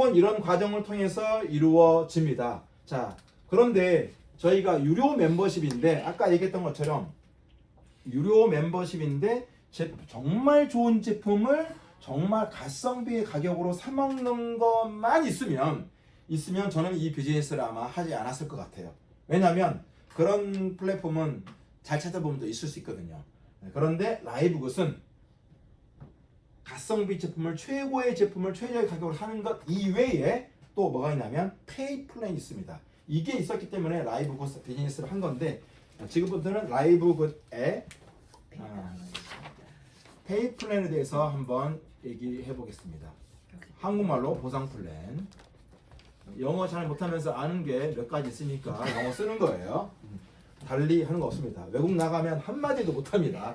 대부분 이런 과정을 통해서 이루어집니다. 자, 그런데 저희가 유료 멤버십인데 아까 얘기했던 것처럼 유료 멤버십인데 정말 좋은 제품을 정말 가성비의 가격으로 사 먹는 것만 있으면 저는 이 비즈니스를 아마 하지 않았을 것 같아요. 왜냐하면 그런 플랫폼은 잘 찾아보면 또 있을 수 있거든요. 그런데 라이브굿은 가성비 제품을 최고의 제품을 최저의 가격으로 사는 것 이외에 또 뭐가 있냐면 페이 플랜이 있습니다. 이게 있었기 때문에 라이브굿 비즈니스를 한 건데 지금부터는 라이브굿의 페이 플랜에 대해서 한번 얘기해 보겠습니다. 한국말로 보상 플랜. 영어 잘 못하면서 아는 게 몇 가지 있으니까 영어 쓰는 거예요. 달리 하는 거 없습니다. 외국 나가면 한마디도 못합니다.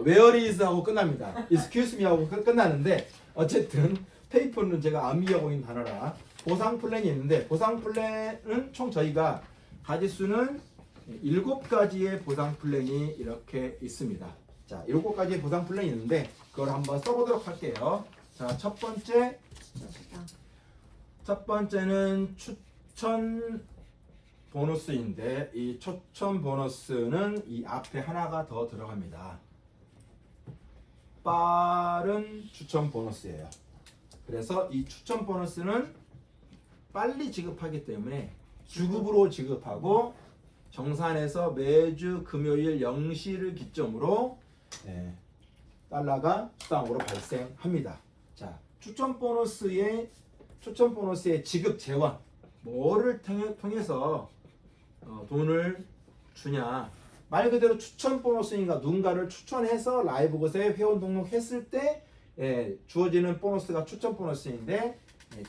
Where is 하고 끝납니다. Excuse me 하고 끝나는데 어쨌든 페이퍼는 제가 암기하고 있는 단어라 보상 플랜이 있는데 보상 플랜은 총 저희가 가지수는 7가지의 보상 플랜이 이렇게 있습니다. 자, 7가지의 보상 플랜이 있는데 그걸 한번 써보도록 할게요. 자, 첫 번째는 추천 보너스인데 이 추천 보너스는 이 앞에 하나가 더 들어갑니다. 빠른 추천 보너스예요. 그래서 이 추천 보너스는 빨리 지급하기 때문에 주급으로 지급하고 정산해서 매주 금요일 0시를 기점으로 달러가 수당으로 발생합니다. 자, 추천 보너스의 지급 재원 뭐를 통해서 돈을 주냐 말 그대로 추천 보너스니까 누군가를 추천해서 라이브굿에 회원 등록했을 때 주어지는 보너스가 추천 보너스인데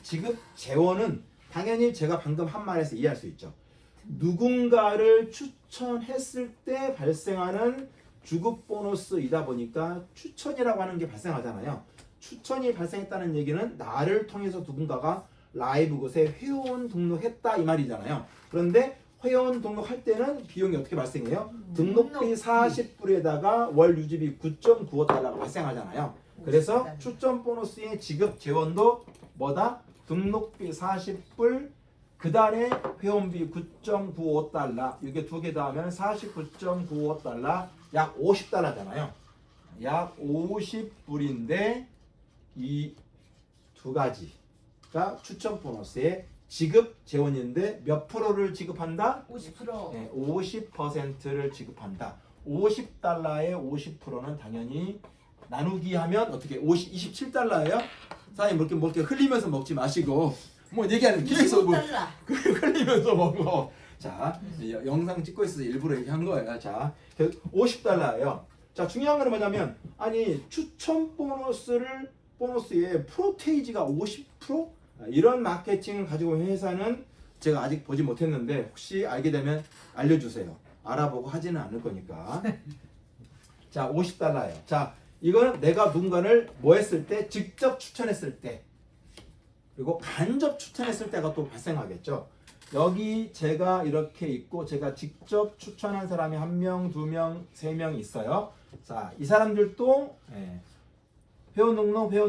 지급 재원은 당연히 제가 방금 한 말에서 이해할 수 있죠. 누군가를 추천했을 때 발생하는 주급 보너스이다 보니까 추천이라고 하는 게 발생하잖아요. 추천이 발생했다는 얘기는 나를 통해서 누군가가 라이브굿에 회원 등록했다 이 말이잖아요. 그런데 회원 등록할 때는 비용이 어떻게 발생해요? 등록비 40불에다가 월 유지비 9.95달러가 발생하잖아요. 그래서 추천 보너스의 지급 재원도 뭐다? 등록비 40불 그 달에 회원비 9.95달러 이게 두 개 더하면 49.95달러 약 50달러잖아요. 약 50불인데 이 두 가지가 추천 보너스의 지급 재원인데 몇 프로를 지급한다? 50%. 네, 50%를 지급한다. 50달러의 50%는 당연히 나누기 하면 어떻게 27달러예요? 사장님 뭐 이렇게 흘리면서 먹지 마시고 뭐 얘기하는 계속 흘리면서 먹어. 자, 영상 찍고 있어서 일부러 얘기한 거예요. 자, 50달러예요. 자, 중요한 건 뭐냐면 아니 추천 보너스의 프로테이지가 50%? 이런 마케팅을 가지고 있는 회사는 제가 아직 보지 못했는데 혹시 알게 되면 알려주세요. 알아보고 하지는 않을 거니까. 자, 50달러예요. 자, 이거는 내가 누군가를 뭐 했을 때 직접 추천했을 때 그리고 간접 추천했을 때가 또 발생하겠죠. 여기 제가 이렇게 있고 제가 직접 추천한 사람이 1명, 2명, 3명 있어요. 자, 이 사람들도 회원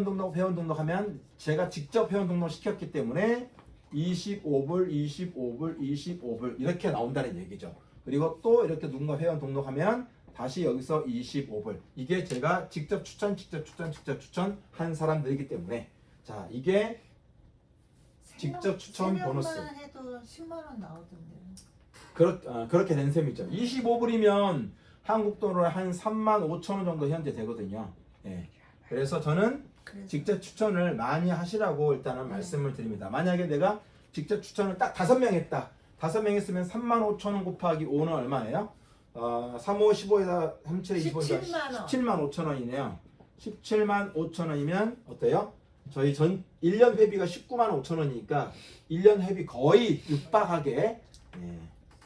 등록 하면 제가 직접 회원 등록 시켰기 때문에 25불 이렇게 나온다는 얘기죠. 그리고 또 이렇게 누군가 회원 등록하면 다시 여기서 25불 이게 제가 직접 추천 한 사람들이기 때문에 자, 이게 직접 추천 보너스. 해도 10만 원 나오던데요. 그렇게 된 셈이죠. 25불이면 한국 돈으로 한 35,000원 정도 현재 되거든요. 그래서 저는 직접 추천을 많이 하시라고 일단은 말씀을 드립니다. 만약에 내가 직접 추천을 딱 5명 했다. 5명 했으면 35,000원 곱하기 5는 얼마예요? 35, 15에다 37에 25에다 17만 5천 원이네요. 17만 5천 원이면 어때요? 저희 전 1년 회비가 19만 5천 원이니까 1년 회비 거의 육박하게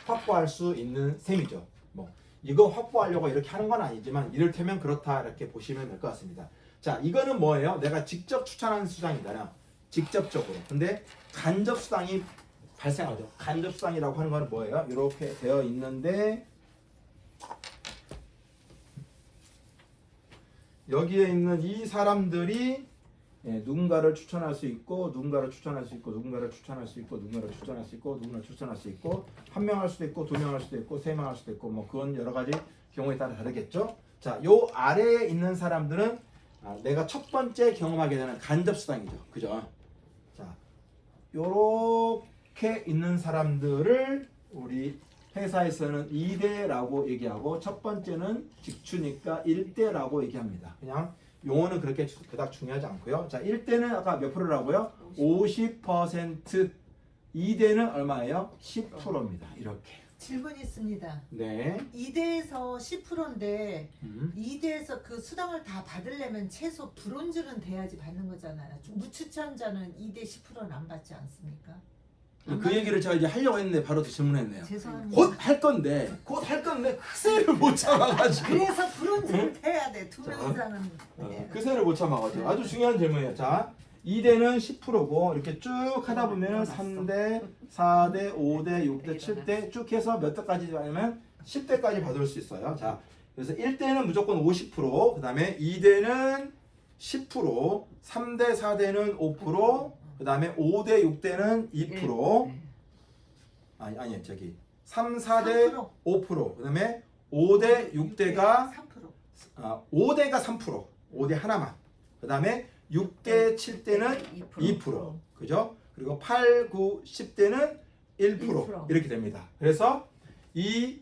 확보할 수 있는 셈이죠. 뭐 이거 확보하려고 이렇게 하는 건 아니지만 이를테면 그렇다 이렇게 보시면 될 것 같습니다. 자, 이거는 뭐예요? 내가 직접 추천하는 수당이잖아요. 직접적으로. 근데 간접 수당이 발생하죠. 간접 수당이라고 하는 건 뭐예요? 이렇게 되어 있는데 여기에 있는 이 사람들이 누군가를 추천할 수 있고 누군가를 추천할 수 있고 누군가를 추천할 수 있고 누군가를 추천할 수 있고 누군가를 추천할 수 있고 한 명 할 수도 있고 두 명 할 수도 있고 세 명 할 수도 있고 뭐 그건 여러 가지 경우에 따라 다르겠죠. 자, 요 아래에 있는 사람들은 내가 첫 번째 경험하게 되는 간접 수당이죠. 그죠? 자, 요렇게 있는 사람들을 우리 회사에서는 2대라고 얘기하고 첫 번째는 직추니까 1대라고 얘기합니다. 그냥 용어는 그렇게 그닥 중요하지 않고요. 자, 1대는 아까 몇 프로라고요? 50%. 2대는 얼마예요? 10%입니다. 이렇게. 질문 있습니다. 네. 2대에서 10%인데 2대에서 그 수당을 다 받으려면 최소 브론즈는 돼야지 받는 거잖아요. 무추천자는 2대 10%는 안 받지 않습니까? 그 얘기를 제가 이제 하려고 했는데 바로 또 질문했네요. 죄송합니다. 곧 할 건데 그새를 못 참아가지고 그래서 브론즈를 해야 돼. 2명 이상은. 그새를 못 참아가지고 아주 중요한 질문이에요. 자, 2대는 10%고 이렇게 쭉 하다 보면 3대, 4대, 5대, 6대, 7대 쭉 해서 몇 대까지 받으면 10대까지 받을 수 있어요. 자, 그래서 1대는 무조건 50%, 그 다음에 2대는 10%, 3대, 4대는 5%, 그 다음에 5대, 6대는 2%, 아니 저기 3, 4대 5%, 그 다음에 5대, 6대가 3%. 5대가 3%, 5대 하나만, 그 다음에 6대, 7대는 2%, 그죠? 그리고 8, 9, 10대는 1% 이렇게 됩니다. 그래서 이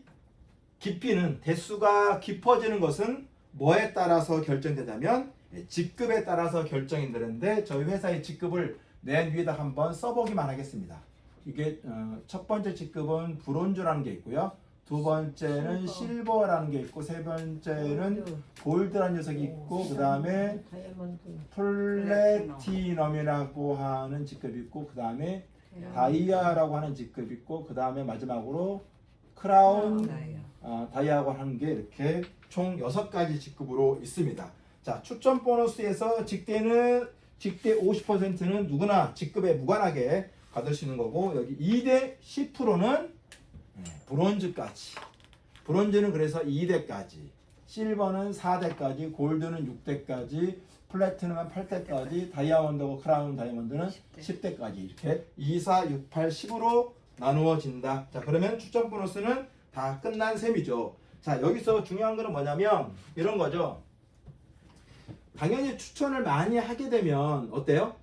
깊이는 대수가 깊어지는 것은 뭐에 따라서 결정되냐면 직급에 따라서 결정이 되는데 저희 회사의 직급을 맨 위에다 한번 써보기만 하겠습니다. 이게 첫 번째 직급은 브론즈라는 게 있고요. 두 번째는 실버라는 게 있고 세 번째는 골드라는 녀석이 있고 그 다음에 플래티넘이라고 하는 직급이 있고 그 다음에 다이아라고 하는 직급이 있고 그 다음에 마지막으로 크라운 다이아라고 하는 게 이렇게 총 6가지 직급으로 있습니다. 자, 추천 보너스에서 직대 50%는 누구나 직급에 무관하게 받을 수 있는 거고 여기 2대 10%는 브론즈까지. 브론즈는 그래서 2대까지, 실버는 4대까지, 골드는 6대까지, 플래티넘은 8대까지, 다이아몬드고 크라운 다이아몬드는 10대까지 이렇게 2, 4, 6, 8, 10으로 나누어진다. 자, 그러면 추천 보너스는 다 끝난 셈이죠. 자, 여기서 중요한 거는 뭐냐면 이런 거죠. 당연히 추천을 많이 하게 되면 어때요?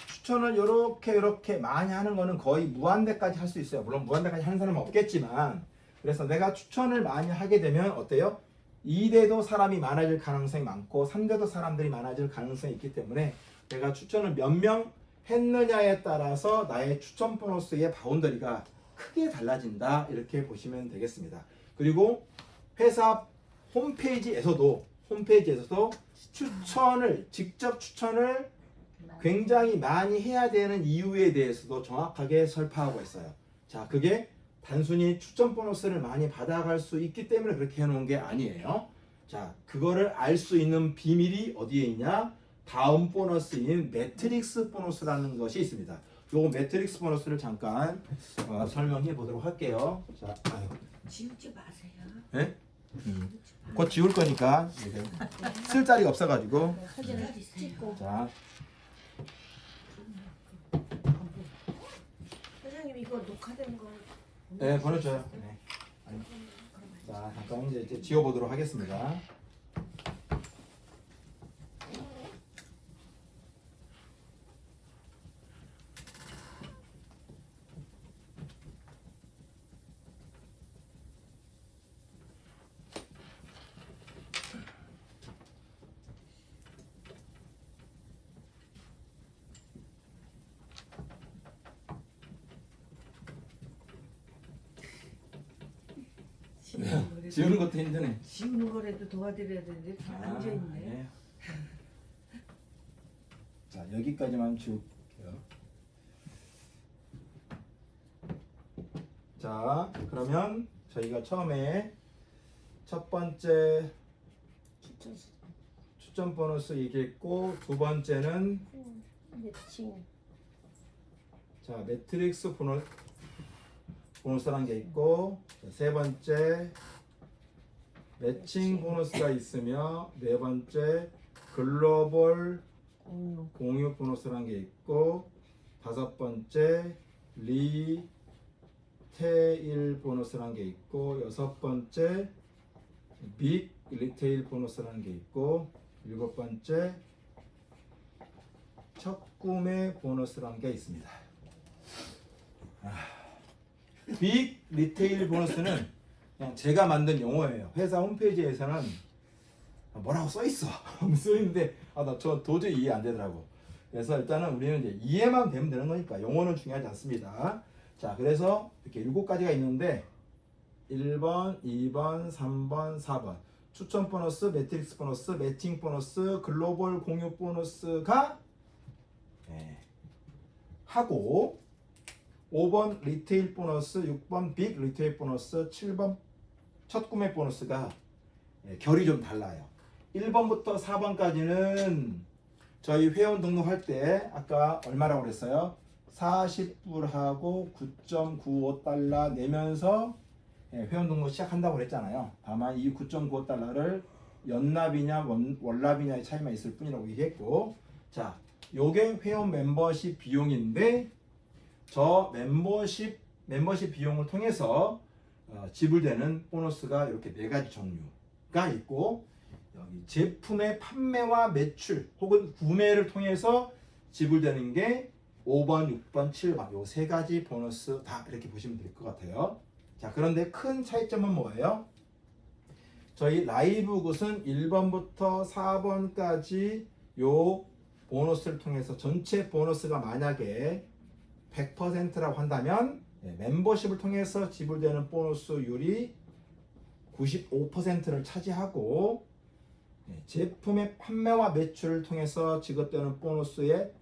추천을 이렇게 많이 하는 거는 거의 무한대까지 할 수 있어요. 물론 무한대까지 하는 사람은 없겠지만 그래서 내가 추천을 많이 하게 되면 어때요? 2대도 사람이 많아질 가능성이 많고 3대도 사람들이 많아질 가능성이 있기 때문에 내가 추천을 몇 명 했느냐에 따라서 나의 추천 보너스의 바운더리가 크게 달라진다 이렇게 보시면 되겠습니다. 그리고 회사 홈페이지에서도 직접 추천을 굉장히 많이 해야 되는 이유에 대해서도 정확하게 설파하고 있어요. 자, 그게 단순히 추천 보너스를 많이 받아갈 수 있기 때문에 그렇게 해놓은 게 아니에요. 자, 그거를 알 수 있는 비밀이 어디에 있냐? 다음 보너스인 매트릭스 보너스라는 것이 있습니다. 요거 매트릭스 보너스를 잠깐 설명해 보도록 할게요. 자, 지우지 마세요. 네? 곧 지울 거니까 쓸 자리가 없어가지고. 사진을 찍고. 자, 회장님 이거 녹화된 거. 네, 보내줘요. 네. 자, 잠깐 이제 지워보도록 하겠습니다. 지우는 것도 힘드네. 지우는 거라도 도와드려야 되는데 다 앉아 있네. 네. 자, 여기까지만 지울게요. 자, 그러면 저희가 처음에 첫 번째 추천 보너스 얘기했고 두 번째는 자, 매트릭스 보너스라는 게 있고 세 번째 매칭 보너스가 있으며 네 번째 글로벌 공유. 공유 보너스라는 게 있고, 5번째 리테일 보너스라는 게 있고, 6번째 빅 리테일 보너스라는 게 있고, 7번째 첫 구매 보너스라는 게 있습니다. 빅 리테일 보너스는 그냥 제가 만든 용어예요. 회사 홈페이지에서는 뭐라고 써 있어. 써 있는데 나 저 도저히 이해 안 되더라고. 그래서 일단은 우리는 이제 이해만 되면 되는 거니까 용어는 중요하지 않습니다. 자, 그래서 이렇게 7가지가 있는데 1번, 2번, 3번, 4번 추천 보너스, 매트릭스 보너스, 매칭 보너스, 글로벌 공유 보너스가 하고 5번 리테일 보너스, 6번 빅 리테일 보너스, 7번 첫 구매 보너스가 결이 좀 달라요. 1번부터 4번까지는 저희 회원 등록할 때 아까 얼마라고 그랬어요? 40불하고 9.95달러 내면서 회원 등록 시작한다고 그랬잖아요. 다만 이 9.95달러를 연납이냐 월납이냐의 차이만 있을 뿐이라고 얘기했고, 자, 요게 회원 멤버십 비용인데 저 멤버십 비용을 통해서 지불되는 보너스가 이렇게 4가지 종류가 있고, 여기 제품의 판매와 매출 혹은 구매를 통해서 지불되는 게 5번, 6번, 7번 요 3가지 보너스다 이렇게 보시면 될 것 같아요. 자, 그런데 큰 차이점은 뭐예요? 저희 라이브 굿은 1번부터 4번까지 요 보너스를 통해서 전체 보너스가 만약에 100%라고 한다면 멤버십을 통해서 지불되는 보너스율이 95%를 차지하고 제품의 판매와 매출을 통해서 지급되는 보너스의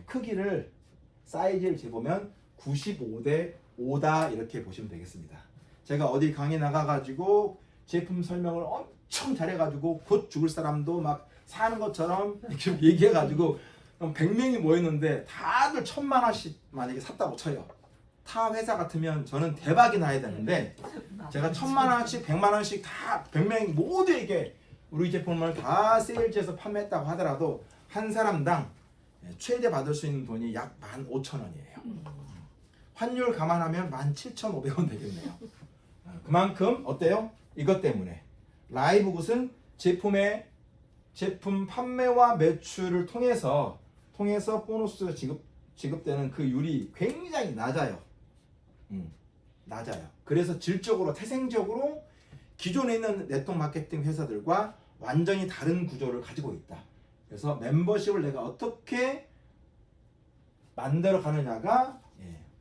크기를 사이즈를 재보면 95대 5다 이렇게 보시면 되겠습니다. 제가 어디 강의 나가가지고 제품 설명을 엄청 잘해가지고 곧 죽을 사람도 막 사는 것처럼 이렇게 얘기해가지고 100명이 모였는데 다들 1000만 원씩 만약에 샀다고 쳐요. 타 회사 같으면 저는 대박이 나야 되는데 제가 1000만 원씩 100만 원씩 다 100명이 모두에게 우리 제품을 다 세일즈에서 판매했다고 하더라도 한 사람당 최대 받을 수 있는 돈이 약 15,000원이에요. 환율 감안하면 17,500원 되겠네요. 그만큼 어때요? 이것 때문에 라이브 굿은 제품 판매와 매출을 통해서 보너스가 지급되는 그 율이 굉장히 낮아요. 낮아요. 그래서 질적으로 태생적으로 기존에 있는 네트워크 마케팅 회사들과 완전히 다른 구조를 가지고 있다. 그래서 멤버십을 내가 어떻게 만들어 가느냐가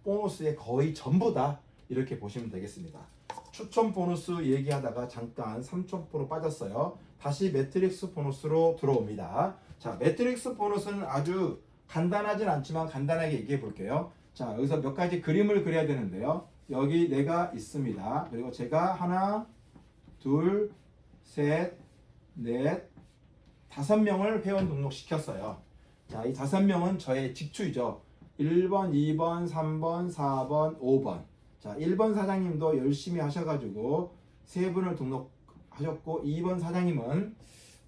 보너스의 거의 전부다 이렇게 보시면 되겠습니다. 추천 보너스 얘기하다가 잠깐 3,000% 빠졌어요. 다시 매트릭스 보너스로 들어옵니다. 자, 매트릭스 보너스는 아주 간단하진 않지만 간단하게 얘기해 볼게요. 자, 여기서 몇 가지 그림을 그려야 되는데요. 여기 4가 있습니다. 그리고 제가 하나, 둘, 셋, 넷, 5명을 회원 등록시켰어요. 자, 이 5명은 저의 직추이죠. 1번, 2번, 3번, 4번, 5번. 자, 1번 사장님도 열심히 하셔가지고 3분을 등록하셨고, 2번 사장님은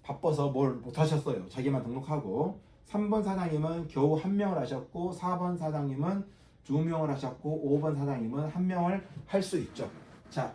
바빠서 뭘 못하셨어요. 자기만 등록하고. 3번 사장님은 겨우 1명을 하셨고, 4번 사장님은 2명을 하셨고, 5번 사장님은 1명을 할 수 있죠. 자,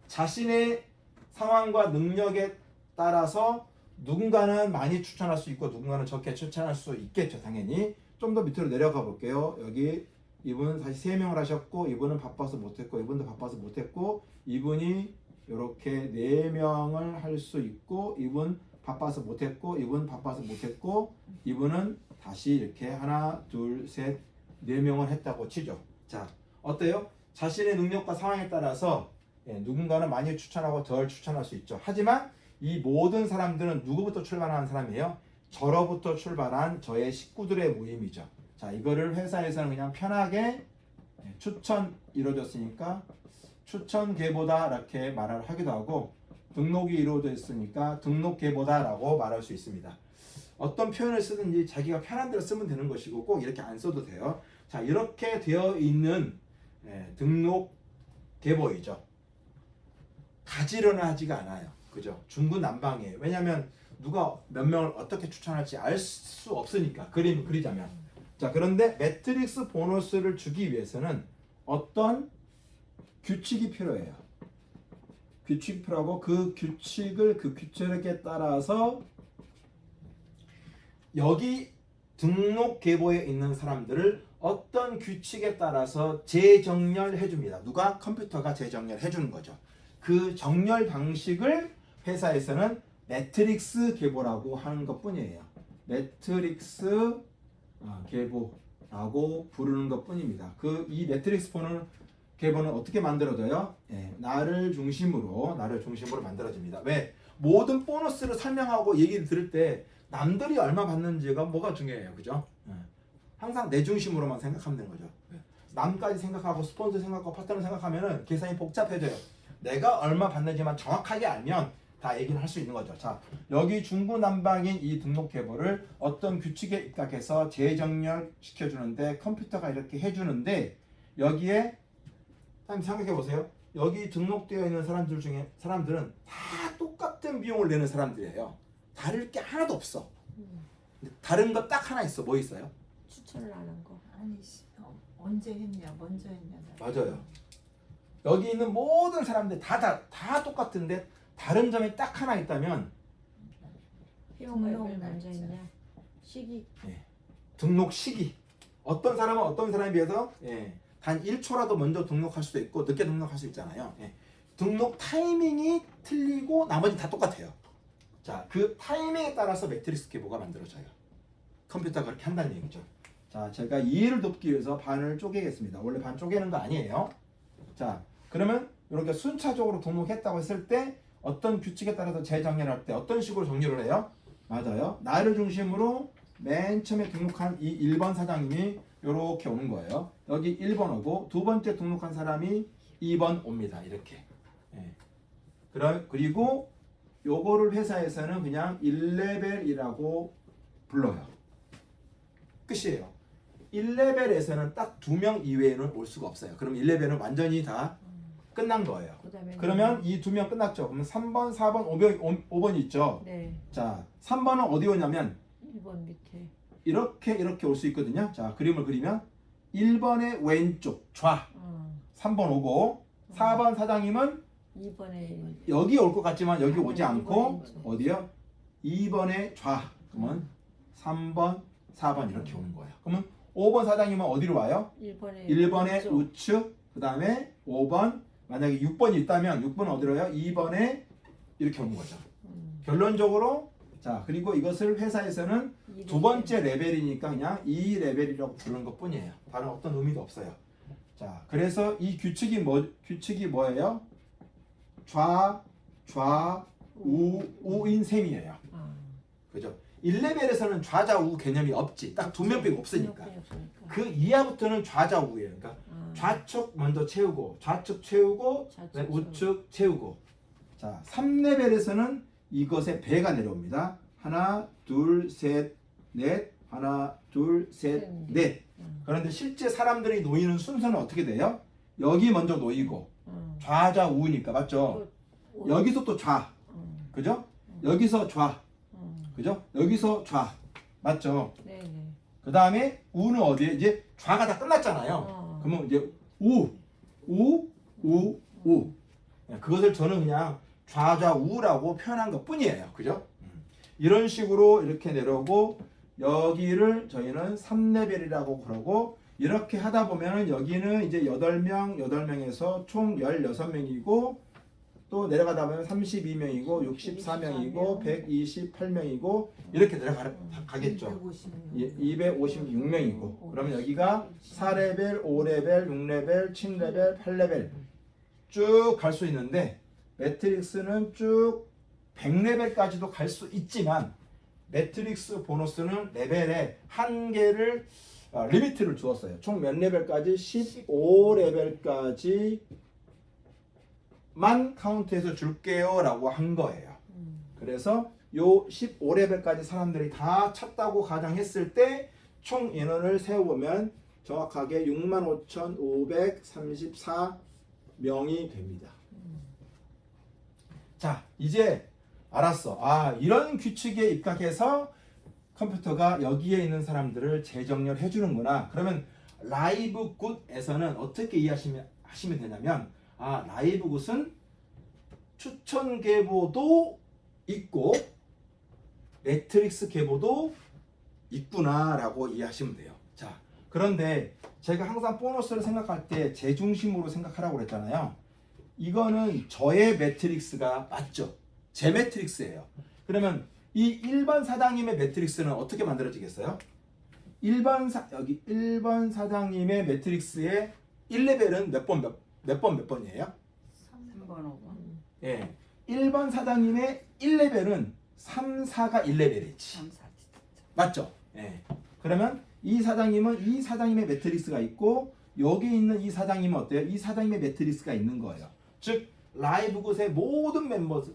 자신의 상황과 능력에 따라서 누군가는 많이 추천할 수 있고 누군가는 적게 추천할 수 있겠죠. 당연히. 좀 더 밑으로 내려가 볼게요. 여기 이분 다시 3명을 하셨고, 이분은 바빠서 못했고, 이분도 바빠서 못했고, 이분이 이렇게 4명을 할 수 있고, 이분 바빠서 못했고, 이분 바빠서 못했고, 이분은 다시 이렇게 하나, 둘, 셋, 4명을 했다고 치죠. 자, 어때요? 자신의 능력과 상황에 따라서 누군가는 많이 추천하고 덜 추천할 수 있죠. 하지만 이 모든 사람들은 누구부터 출발하는 사람이에요? 저로부터 출발한 저의 식구들의 모임이죠. 자, 이거를 회사에서는 그냥 편하게 추천 이루어졌으니까 추천계보다 이렇게 말을 하기도 하고, 등록이 이루어졌으니까 등록계보다 라고 말할 수 있습니다. 어떤 표현을 쓰든지 자기가 편한 대로 쓰면 되는 것이고 꼭 이렇게 안 써도 돼요. 자, 이렇게 되어 있는 등록계보이죠. 가지런하지가 않아요. 그죠? 중구난방이에요. 왜냐하면 누가 몇 명을 어떻게 추천할지 알 수 없으니까 그림을 그리자면. 자, 그런데 매트릭스 보너스를 주기 위해서는 어떤 규칙이 필요해요. 규칙이 필요하고 그 규칙에 따라서 여기 등록 계보에 있는 사람들을 어떤 규칙에 따라서 재정렬해 줍니다. 누가? 컴퓨터가 재정렬해 주는 거죠. 그 정렬 방식을 회사에서는 매트릭스 계보라고 하는 것뿐이에요. 매트릭스 계보라고 부르는 것뿐입니다. 이 매트릭스 계보는 어떻게 만들어져요? 나를 중심으로 만들어집니다. 왜? 모든 보너스를 설명하고 얘기를 들을 때 남들이 얼마 받는지가 뭐가 중요해요, 그죠? 항상 내 중심으로만 생각하면 되는 거죠. 남까지 생각하고 스폰서 생각하고 파트너 생각하면은 계산이 복잡해져요. 내가 얼마 받는지만 정확하게 알면 다 얘기를 할 수 있는 거죠. 자, 여기 중구난방인 이 등록 계보를 어떤 규칙에 입각해서 재정렬 시켜주는데 컴퓨터가 이렇게 해주는데 여기에 한번 생각해 보세요. 여기 등록되어 있는 사람들은 다 똑같은 비용을 내는 사람들이에요. 다를 게 하나도 없어. 근데 다른 거 딱 하나 있어. 뭐 있어요? 추천을 안 한 거. 아니 언제 했냐, 먼저 했냐. 맞아요. 여기 있는 모든 사람들 다 똑같은데 다른 점이 딱 하나 있다면 등록을 먼저 했냐? 시기. 등록 시기. 어떤 사람은 어떤 사람에 비해서 단 1초라도 먼저 등록할 수도 있고 늦게 등록할 수 있잖아요. 등록 타이밍이 틀리고 나머지 다 똑같아요. 자, 그 타이밍에 따라서 매트릭스 계보가 만들어져요. 컴퓨터가 그렇게 한다는 얘기죠. 자, 제가 이해를 돕기 위해서 반을 쪼개겠습니다. 원래 반 쪼개는 거 아니에요. 자, 그러면 이렇게 순차적으로 등록했다고 했을 때 어떤 규칙에 따라서 재정렬할 때 어떤 식으로 정렬을 해요? 맞아요. 나를 중심으로 맨 처음에 등록한 이 1번 사장님이 이렇게 오는 거예요. 여기 1번 오고 두 번째 등록한 사람이 2번 옵니다. 이렇게. 그리고 요거를 회사에서는 그냥 1레벨이라고 불러요. 끝이에요. 1레벨에서는 딱 2명 이외에는 올 수가 없어요. 그럼 1레벨은 완전히 다 끝난 거예요. 그러면 이 2명 끝났죠. 그러면 3번, 4번, 5번 있죠. 네. 자, 3번은 어디 오냐면 1번 밑에. 이렇게 올 수 있거든요. 자, 그림을 그리면 1번의 왼쪽 좌 3번 오고 4번 사장님은 2번에 여기 올 것 같지만 여기 오지 2번에 않고 왼쪽. 어디요? 2번의 좌 그러면 3번, 4번 이렇게 오는 거예요. 그러면 5번 사장님은 어디로 와요? 1번의 우측 그 다음에 5번 만약에 6번이 있다면 6번은 어디로 와요? 2번에 이렇게 오는 거죠. 결론적으로 자, 그리고 이것을 회사에서는 두 번째 레벨이니까 그냥 2레벨이라고 부르는 것 뿐이에요. 다른 어떤 의미도 없어요. 자, 그래서 이 규칙이 뭐예요? 우인 셈이에요. 그죠? 1레벨에서는 좌좌우 개념이 없지. 딱 두 명 빼고 없으니까. 그 이하부터는 좌좌우예요. 그러니까 좌측 먼저 채우고 좌측 채우고 우측 채우고. 자, 3레벨에서는 이것의 배가 내려옵니다. 하나, 둘, 셋, 넷. 하나, 둘, 셋, 넷. 그런데 실제 사람들이 놓이는 순서는 어떻게 돼요? 여기 먼저 놓이고 좌좌우니까 맞죠? 여기서 또 좌. 그죠? 여기서 좌. 그죠? 여기서 좌. 맞죠? 네네. 그 다음에 우는 어디에? 이제 좌가 다 끝났잖아요. 그러면 이제 우. 그것을 저는 그냥 좌좌우라고 표현한 것 뿐이에요. 그죠? 이런 식으로 이렇게 내려오고 여기를 저희는 3레벨이라고 그러고 이렇게 하다 보면은 여기는 이제 8명에서 총 16명이고 또 내려가다 보면 32명이고 64명이고 128명이고 이렇게 내려가겠죠. 256명이고 그러면 여기가 4레벨, 5레벨, 6레벨, 7레벨, 8레벨 쭉 갈 수 있는데 매트릭스는 쭉 100레벨까지도 갈 수 있지만 매트릭스 보너스는 레벨에 한계를 리미트를 두었어요. 총 몇 레벨까지? 15레벨까지만 카운트해서 줄게요 라고 한 거예요. 그래서 요 15레벨까지 사람들이 다 찼다고 가정했을 때 총 인원을 세워보면 정확하게 65,534명이 됩니다. 자, 이제 알았어. 아, 이런 규칙에 입각해서 컴퓨터가 여기에 있는 사람들을 재정렬해 주는구나. 그러면 라이브 굿에서는 어떻게 이해하시면 되냐면, 아, 라이브 굿은 추천 계보도 있고 매트릭스 계보도 있구나라고 이해하시면 돼요. 자, 그런데 제가 항상 보너스를 생각할 때 제 중심으로 생각하라고 그랬잖아요. 이거는 저의 매트릭스가 맞죠? 제 매트릭스예요. 그러면 이 1번 사장님의 매트릭스는 어떻게 만들어지겠어요? 여기 1번 사장님의 매트릭스의 1레벨은 몇 번이에요? 3번, 5번. 예. 1번 사장님의 1레벨은 3, 4가 1레벨이지. 3, 4. 맞죠? 예. 그러면 이 사장님은 이 사장님의 매트릭스가 있고 여기 있는 이 사장님은 어때요? 이 사장님의 매트릭스가 있는 거예요. 즉 라이브굿의 모든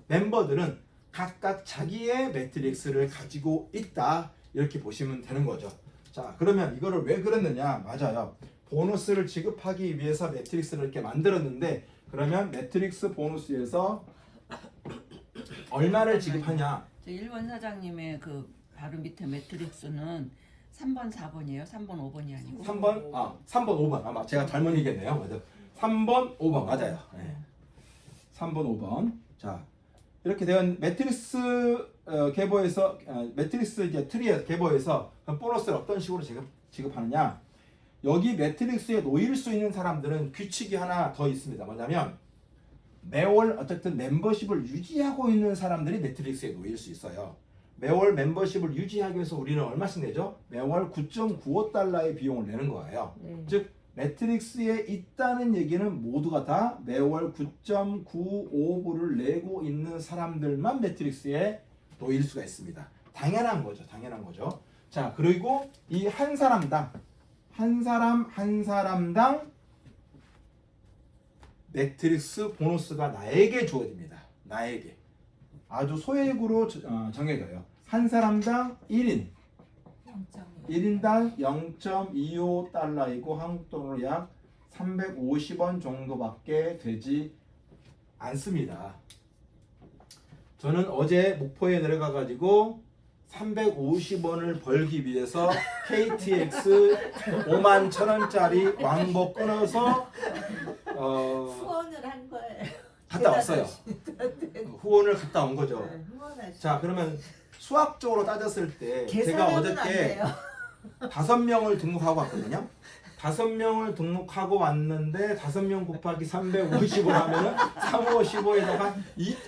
멤버들은 각각 자기의 매트릭스를 가지고 있다. 이렇게 보시면 되는 거죠. 자, 그러면 이거를 왜 그랬느냐? 맞아요. 보너스를 지급하기 위해서 매트릭스를 이렇게 만들었는데, 그러면 매트릭스 보너스에서 얼마를 지급하냐? 저 1번 사장님의 그 바로 밑에 매트릭스는 3번, 4번이에요. 3번, 5번이 아니고. 3번, 3번, 5번. 아마 제가 잘못 얘기했네요. 맞아요. 3번, 5번. 맞아요. 네. 3번, 5번. 자, 이렇게 된 매트릭스 계보에서, 매트릭스 이제 트리의 계보에서 보너스를 어떤 식으로 지급하느냐. 여기 매트릭스에 놓일 수 있는 사람들은 규칙이 하나 더 있습니다. 뭐냐면, 매월 어쨌든 멤버십을 유지하고 있는 사람들이 매트릭스에 놓일 수 있어요. 매월 멤버십을 유지하기 위해서 우리는 얼마씩 내죠? 매월 9.95달러의 비용을 내는 거예요. 네. 즉 매트릭스에 있다는 얘기는 모두가 다 매월 9.95불을 내고 있는 사람들만 매트릭스에 놓일 수가 있습니다. 당연한 거죠. 자, 그리고 이 한 사람당 매트릭스 보너스가 나에게 주어집니다. 나에게. 아주 소액으로 정해져요. 한 사람당 1인. 1인당 0.25달러이고 한국 돈으로 약 350원 정도밖에 되지 않습니다. 저는 어제 목포에 내려가 가지고 350원을 벌기 위해서 KTX 51,000원짜리 왕복 끊어서 후원을 한 거예요. 갔다 왔어요. 후원을 갔다 온 거죠. 후원하시. 자, 그러면 수학적으로 따졌을 때 제가 계산하면 안 어저께 돼요. 5명을 등록하고 왔거든요. 5명을 등록하고 왔는데 5명 곱하기 350을 하면은 355에다가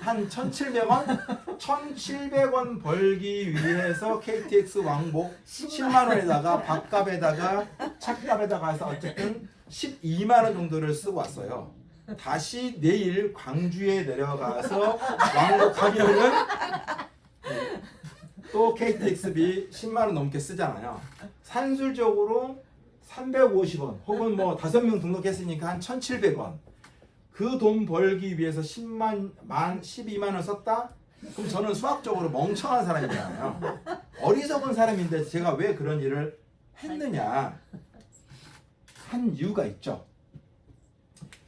한 1,700원? 1,700원 벌기 위해서 KTX 왕복 10만 원에다가 밥값에다가 차값에다가 해서 어쨌든 12만 원 정도를 쓰고 왔어요. 다시 내일 광주에 내려가서 왕복하면은 또 KTX비 10만 원 넘게 쓰잖아요. 산술적으로 350원 혹은 뭐 5명 등록했으니까 한 1,700원. 그 돈 벌기 위해서 12만 원 썼다? 그럼 저는 수학적으로 멍청한 사람이잖아요. 어리석은 사람인데 제가 왜 그런 일을 했느냐? 한 이유가 있죠.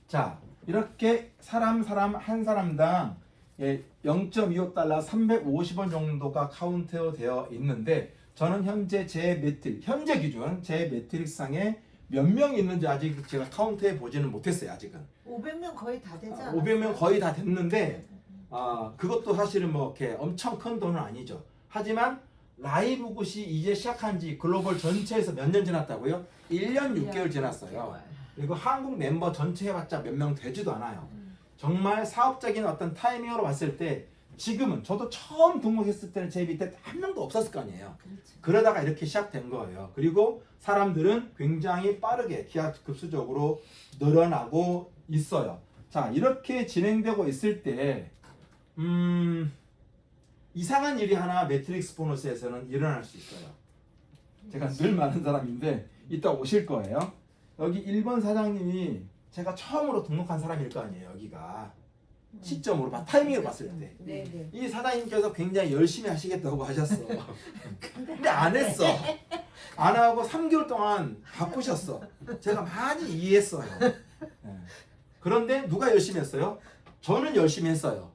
자, 이렇게 사람 한 사람당 0.25달러 350원 정도가 카운트되어 있는데 저는 현재 현재 기준 제 매트릭스상에 몇 명 있는지 아직 제가 카운트해 보지는 못했어요. 아직은 500명 거의 다 되지 않았어요? 500명 거의 다 됐는데 그것도 사실은 뭐 이렇게 엄청 큰 돈은 아니죠. 하지만 라이브 굿이 이제 시작한 지 글로벌 전체에서 몇 년 지났다고요? 1년 6개월 지났어요. 그리고 한국 멤버 전체 해봤자 몇 명 되지도 않아요. 정말 사업적인 어떤 타이밍으로 봤을 때 지금은 저도 처음 등록했을 때는 제 밑에 한 명도 없었을 거 아니에요. 그러다가 이렇게 시작된 거예요. 그리고 사람들은 굉장히 빠르게 기하급수적으로 늘어나고 있어요. 자, 이렇게 진행되고 있을 때 이상한 일이 하나 매트릭스 보너스에서는 일어날 수 있어요. 제가 늘 말하는 사람인데 이따 오실 거예요. 여기 1번 사장님이 제가 처음으로 등록한 사람일 거 아니에요. 여기가 시점으로 타이밍을 봤을 때. 네네. 이 사장님께서 굉장히 열심히 하시겠다고 하셨어. 근데 안 했어. 안 하고 3개월 동안 바쁘셨어. 제가 많이 이해했어요. 네. 그런데 누가 열심히 했어요? 저는 열심히 했어요.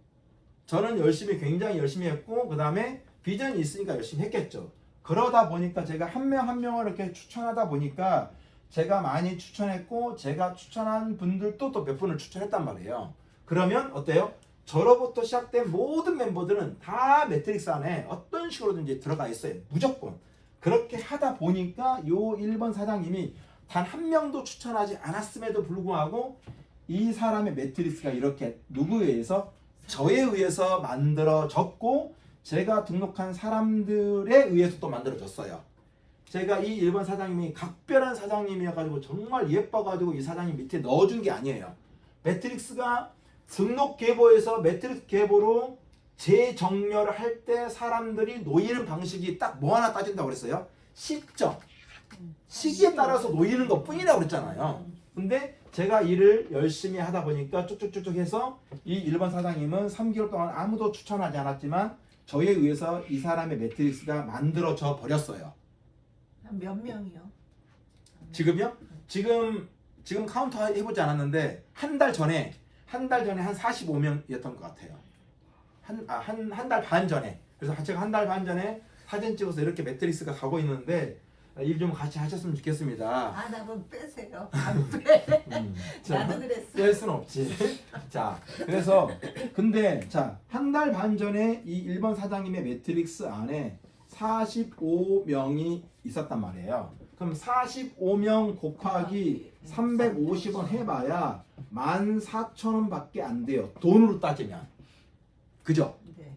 저는 굉장히 열심히 했고 그 다음에 비전이 있으니까 열심히 했겠죠. 그러다 보니까 제가 한 명 한 명을 이렇게 추천하다 보니까 제가 많이 추천했고 제가 추천한 분들도 또 몇 분을 추천했단 말이에요. 그러면 어때요? 저로부터 시작된 모든 멤버들은 다 매트릭스 안에 어떤 식으로든지 들어가 있어요. 무조건. 그렇게 하다 보니까 요 1번 사장님이 단 한 명도 추천하지 않았음에도 불구하고 이 사람의 매트릭스가 이렇게 누구에 의해서? 저에 의해서 만들어졌고 제가 등록한 사람들에 의해서 또 만들어졌어요. 제가 이 1번 사장님이 각별한 사장님이어가지고 정말 예뻐가지고 이 사장님 밑에 넣어준 게 아니에요. 매트릭스가 등록 계보에서 매트릭스 계보로 재정렬을 할 때 사람들이 놓이는 방식이 딱 뭐 하나 따진다고 그랬어요? 시점. 시기에 따라서 놓이는 것 뿐이라고 그랬잖아요. 근데 제가 일을 열심히 하다 보니까 쭉쭉쭉쭉 해서 이 1번 사장님은 3개월 동안 아무도 추천하지 않았지만 저에 의해서 이 사람의 매트릭스가 만들어져 버렸어요. 한 몇 명이요? 지금요? 지금 카운터 해보지 않았는데 한 달 전에 한 45명이었던 것 같아요. 한 달 반 전에. 그래서 제가 한 달 반 전에 사진 찍어서 이렇게 매트릭스가 가고 있는데 일 좀 같이 하셨으면 좋겠습니다. 아, 나 그럼 빼세요. 안 빼. 자, 나도 그랬어. 뺄 수는 없지. 자, 그래서 근데 자, 한 달 반 전에 이 1번 사장님의 매트릭스 안에 45명이 있었단 말이에요. 그럼 45명 곱하기 350원 해봐야 14,000원밖에 안 돼요. 돈으로 따지면. 그죠? 네.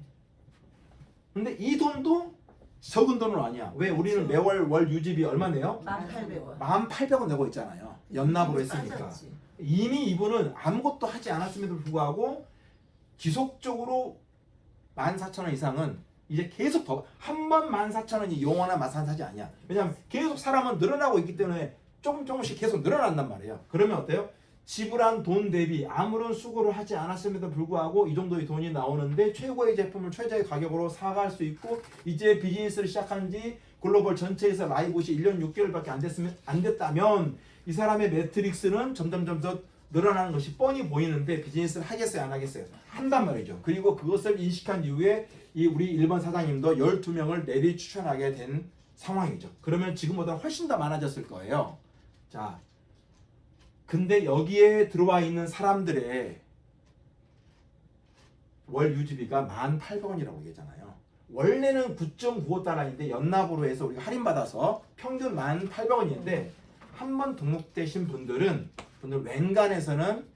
근데 이 돈도 적은 돈은 아니야. 왜? 우리는 매월 월 유지비 얼마 내요? 1,800원. 18,000원 내고 있잖아요. 연납으로 했으니까. 빠졌지. 이미 이분은 아무것도 하지 않았음에도 불구하고 지속적으로 14,000원 이상은 이제 계속 더 한 번 14,000원이 영원한 마산사지 아니야. 왜냐면 계속 사람은 늘어나고 있기 때문에 조금씩 계속 늘어난단 말이에요. 그러면 어때요? 지불한 돈 대비 아무런 수고를 하지 않았음에도 불구하고 이 정도의 돈이 나오는데 최고의 제품을 최저의 가격으로 사갈 수 있고 이제 비즈니스를 시작한 지 글로벌 전체에서 라이브시 1년 6개월밖에 안 됐다면 이 사람의 매트릭스는 점점 늘어나는 것이 뻔히 보이는데 비즈니스를 하겠어요 안 하겠어요? 한단 말이죠. 그리고 그것을 인식한 이후에 이 우리 1번 사장님도 12명을 내리 추천하게 된 상황이죠. 그러면 지금보다 훨씬 더 많아졌을 거예요. 자, 근데 여기에 들어와 있는 사람들의 월 유지비가 18,000원이라고 얘기하잖아요. 원래는 9.95달러인데 연납으로 해서 우리가 할인받아서 평균 18,000원인데 한 번 등록되신 분들 웬간에서는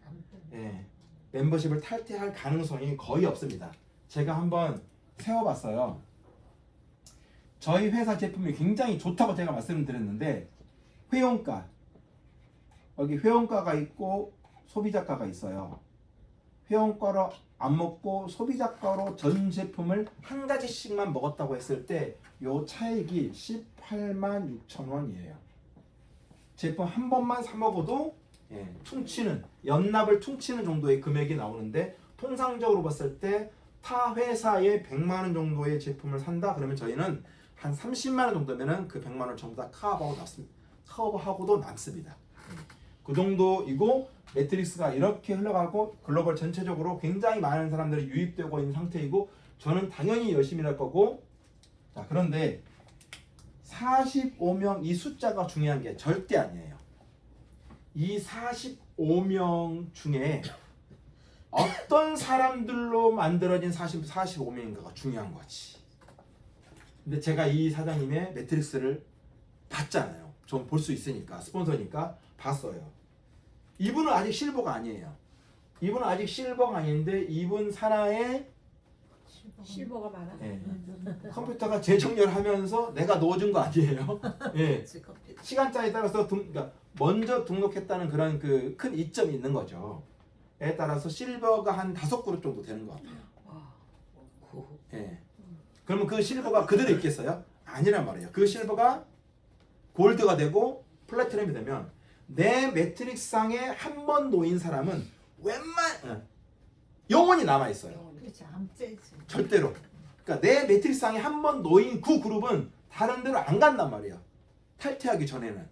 멤버십을 탈퇴할 가능성이 거의 없습니다. 제가 한번 세워봤어요. 저희 회사 제품이 굉장히 좋다고 제가 말씀드렸는데 회원가 여기 회원가가 있고 소비자가가 있어요. 회원가로 안 먹고 소비자가로 전 제품을 한 가지씩만 먹었다고 했을 때 요 차익이 186,000원이에요. 제품 한 번만 사 먹어도 퉁치는 연납을 퉁치는 정도의 금액이 나오는데 통상적으로 봤을 때 타 회사에 100만 원 정도의 제품을 산다 그러면 저희는 한 30만 원 정도면은 그 100만 원 전부 다 커버하고도 남습니다. 그 정도이고 매트릭스가 이렇게 흘러가고 글로벌 전체적으로 굉장히 많은 사람들이 유입되고 있는 상태이고 저는 당연히 열심히 할 거고 자 그런데 45명 이 숫자가 중요한 게 절대 아니에요. 이 45명 중에 어떤 사람들로 만들어진 45명인가가 중요한 거지. 근데 제가 이 사장님의 매트릭스를 봤잖아요. 좀 볼 수 있으니까 스폰서니까 봤어요. 이분은 아직 실버가 아니에요. 이분은 아직 실버가 아닌데 이분 산하에 실버가 많아. 컴퓨터가 재정렬하면서 내가 넣어준 거 아니에요. 시간짜에 따라서 그러니까 먼저 등록했다는 그런 그 큰 이점이 있는 거죠. 에 따라서 실버가 한 5그룹 정도 되는 것 같아요. 그러면 그 실버가 그대로 있겠어요? 아니란 말이에요. 그 실버가 골드가 되고 플래티넘이 되면 내 매트릭스상에 한 번 놓인 사람은 영원히 남아 있어요. 그렇지, 안 빼지. 절대로. 그러니까 내 매트릭스상에 한 번 놓인 그 그룹은 다른 데로 안 간단 말이에요. 탈퇴하기 전에는.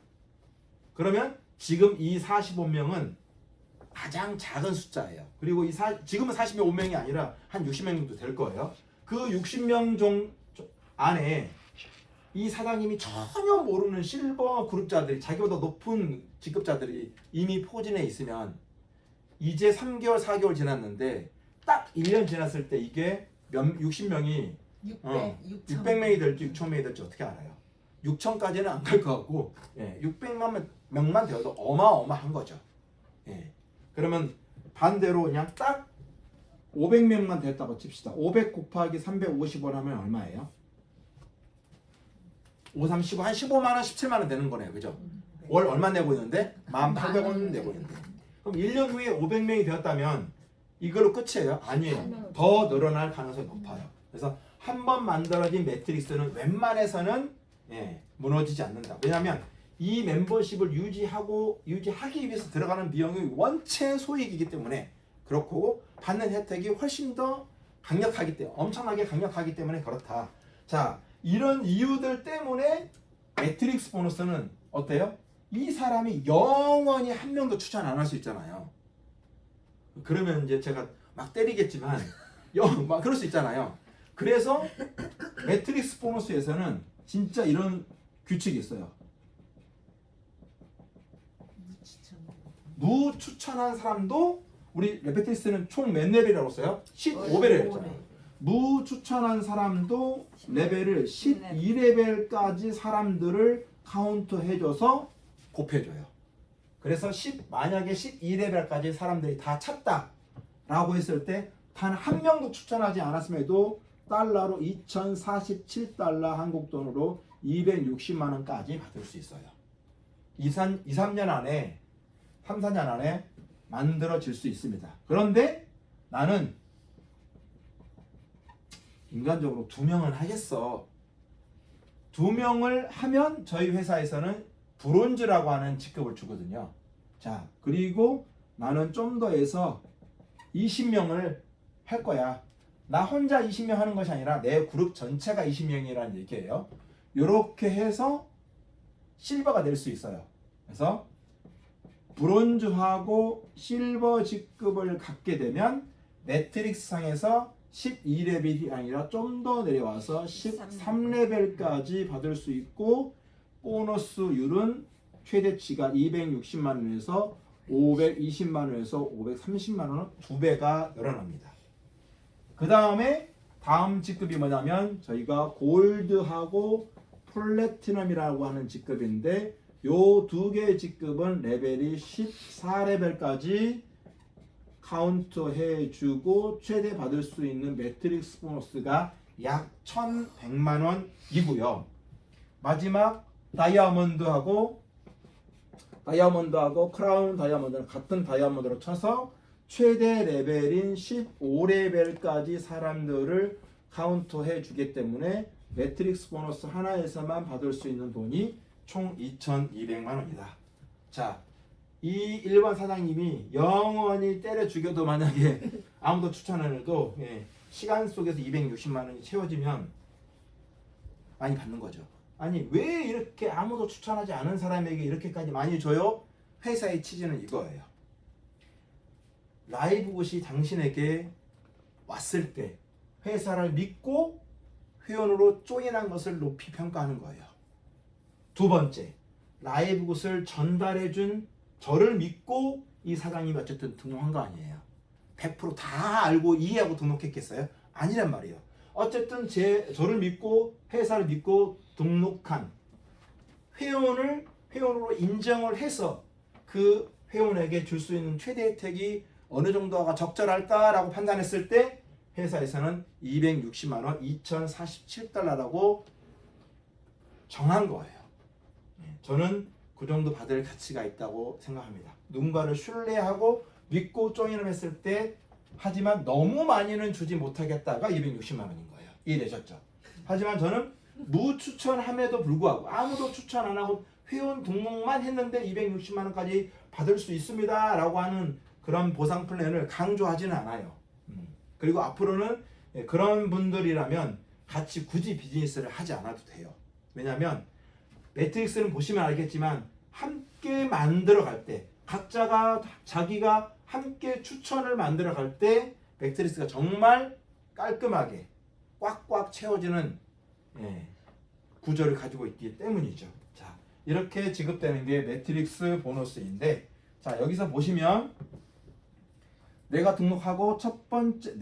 그러면 지금 이 45명은 가장 작은 숫자예요. 그리고 지금은 45명이 아니라 한 60명 정도 될 거예요. 그 60명 안에 이 사장님이 전혀 모르는 실버 그룹자들이, 자기보다 높은 직급자들이 이미 포진해 있으면 이제 3개월, 4개월 지났는데 딱 1년 지났을 때 이게 60명이 600명이 될지 6,000명이 될지 어떻게 알아요? 6,000까지는 안 갈 것 같고 600만 명만 되어도 어마어마한 거죠. 그러면 반대로 그냥 딱 500명만 됐다고 칩시다. 500 곱하기 350원 하면 얼마예요? 5, 3, 15, 한 15만 원, 17만 원 되는 거네요. 그죠? 월 얼마 내고 있는데? 1,800원 내고 있는데. 그럼 1년 후에 500명이 되었다면 이걸로 끝이에요? 아니에요. 더 늘어날 가능성이 높아요. 그래서 한 번 만들어진 매트릭스는 웬만해서는 무너지지 않는다. 왜냐하면 이 멤버십을 유지하기 위해서 들어가는 비용이 원체 소액이기 때문에 그렇고 받는 혜택이 훨씬 더 강력하기 때문에, 엄청나게 강력하기 때문에 그렇다. 자, 이런 이유들 때문에 매트릭스 보너스는 어때요? 이 사람이 영원히 한 명도 추천 안 할 수 있잖아요. 그러면 이제 제가 막 때리겠지만 막 그럴 수 있잖아요. 그래서 매트릭스 보너스에서는 진짜 이런 규칙이 있어요. 무추천한 사람도, 우리 매트릭스는 총 몇 레벨이라고 써요? 15레벨 했잖아요. 무추천한 사람도 레벨을 12레벨까지 사람들을 카운트해줘서 곱해줘요. 그래서 만약에 12레벨까지 사람들이 다 찼다라고 했을 때 단 한 명도 추천하지 않았음에도 달러로 2,047달러 한국 돈으로 260만 원까지 받을 수 있어요. 3년 안에 3, 4년 안에 만들어질 수 있습니다. 그런데 나는 인간적으로 2명은 하겠어. 2명을 하면 저희 회사에서는 브론즈라고 하는 직급을 주거든요. 자, 그리고 나는 좀 더 해서 20명을 할 거야. 나 혼자 20명 하는 것이 아니라 내 그룹 전체가 20명이라는 얘기예요. 이렇게 해서 실버가 될 수 있어요. 그래서 브론즈하고 실버 직급을 갖게 되면 매트릭스 상에서 12레벨이 아니라 좀 더 내려와서 13레벨까지 받을 수 있고, 보너스율은 최대치가 260만 원에서 520만 원에서 530만 원은 2배가 늘어납니다. 그 다음에 다음 직급이 뭐냐면 저희가 골드하고 플래티넘이라고 하는 직급인데, 요 두 개의 직급은 레벨이 14레벨까지 카운트해 주고 최대 받을 수 있는 매트릭스 보너스가 약 1,100만 원이고요. 마지막 다이아몬드하고 크라운 다이아몬드는 같은 다이아몬드로 쳐서 최대 레벨인 15레벨까지 사람들을 카운트해 주기 때문에 매트릭스 보너스 하나에서만 받을 수 있는 돈이 총 2,200만 원이다. 자, 이 일반 사장님이 영원히 때려 죽여도 만약에 아무도 추천 안 해도 시간 속에서 260만 원이 채워지면 많이 받는 거죠. 아니, 왜 이렇게 아무도 추천하지 않은 사람에게 이렇게까지 많이 줘요? 회사의 취지는 이거예요. 라이브굿이 당신에게 왔을 때 회사를 믿고 회원으로 조인한 것을 높이 평가하는 거예요. 두 번째, 라이브굿을 전달해준 저를 믿고 이 사장님이 어쨌든 등록한 거 아니에요. 100% 다 알고 이해하고 등록했겠어요? 아니란 말이에요. 어쨌든 저를 믿고 회사를 믿고 등록한 회원으로 인정을 해서 그 회원에게 줄 수 있는 최대 혜택이 어느 정도가 적절할까라고 판단했을 때 회사에서는 260만 원, 2,047달러라고 정한 거예요. 저는 그 정도 받을 가치가 있다고 생각합니다. 누군가를 신뢰하고 믿고 조인을 했을 때, 하지만 너무 많이는 주지 못하겠다가 260만 원인 거예요. 이해되셨죠? 하지만 저는 무추천함에도 불구하고 아무도 추천 안 하고 회원 등록만 했는데 260만 원까지 받을 수 있습니다 라고 하는 그런 보상 플랜을 강조하지는 않아요. 그리고 앞으로는 그런 분들이라면 같이 굳이 비즈니스를 하지 않아도 돼요. 왜냐하면 매트릭스는 보시면 알겠지만 함께 만들어 갈 때 각자가 자기가 함께 추천을 만들어 갈 때 매트릭스가 정말 깔끔하게 꽉꽉 채워지는 구조를 가지고 있기 때문이죠. 자, 이렇게 지급되는 게 매트릭스 보너스인데, 자, 여기서 보시면 내가 등록하고 첫 번째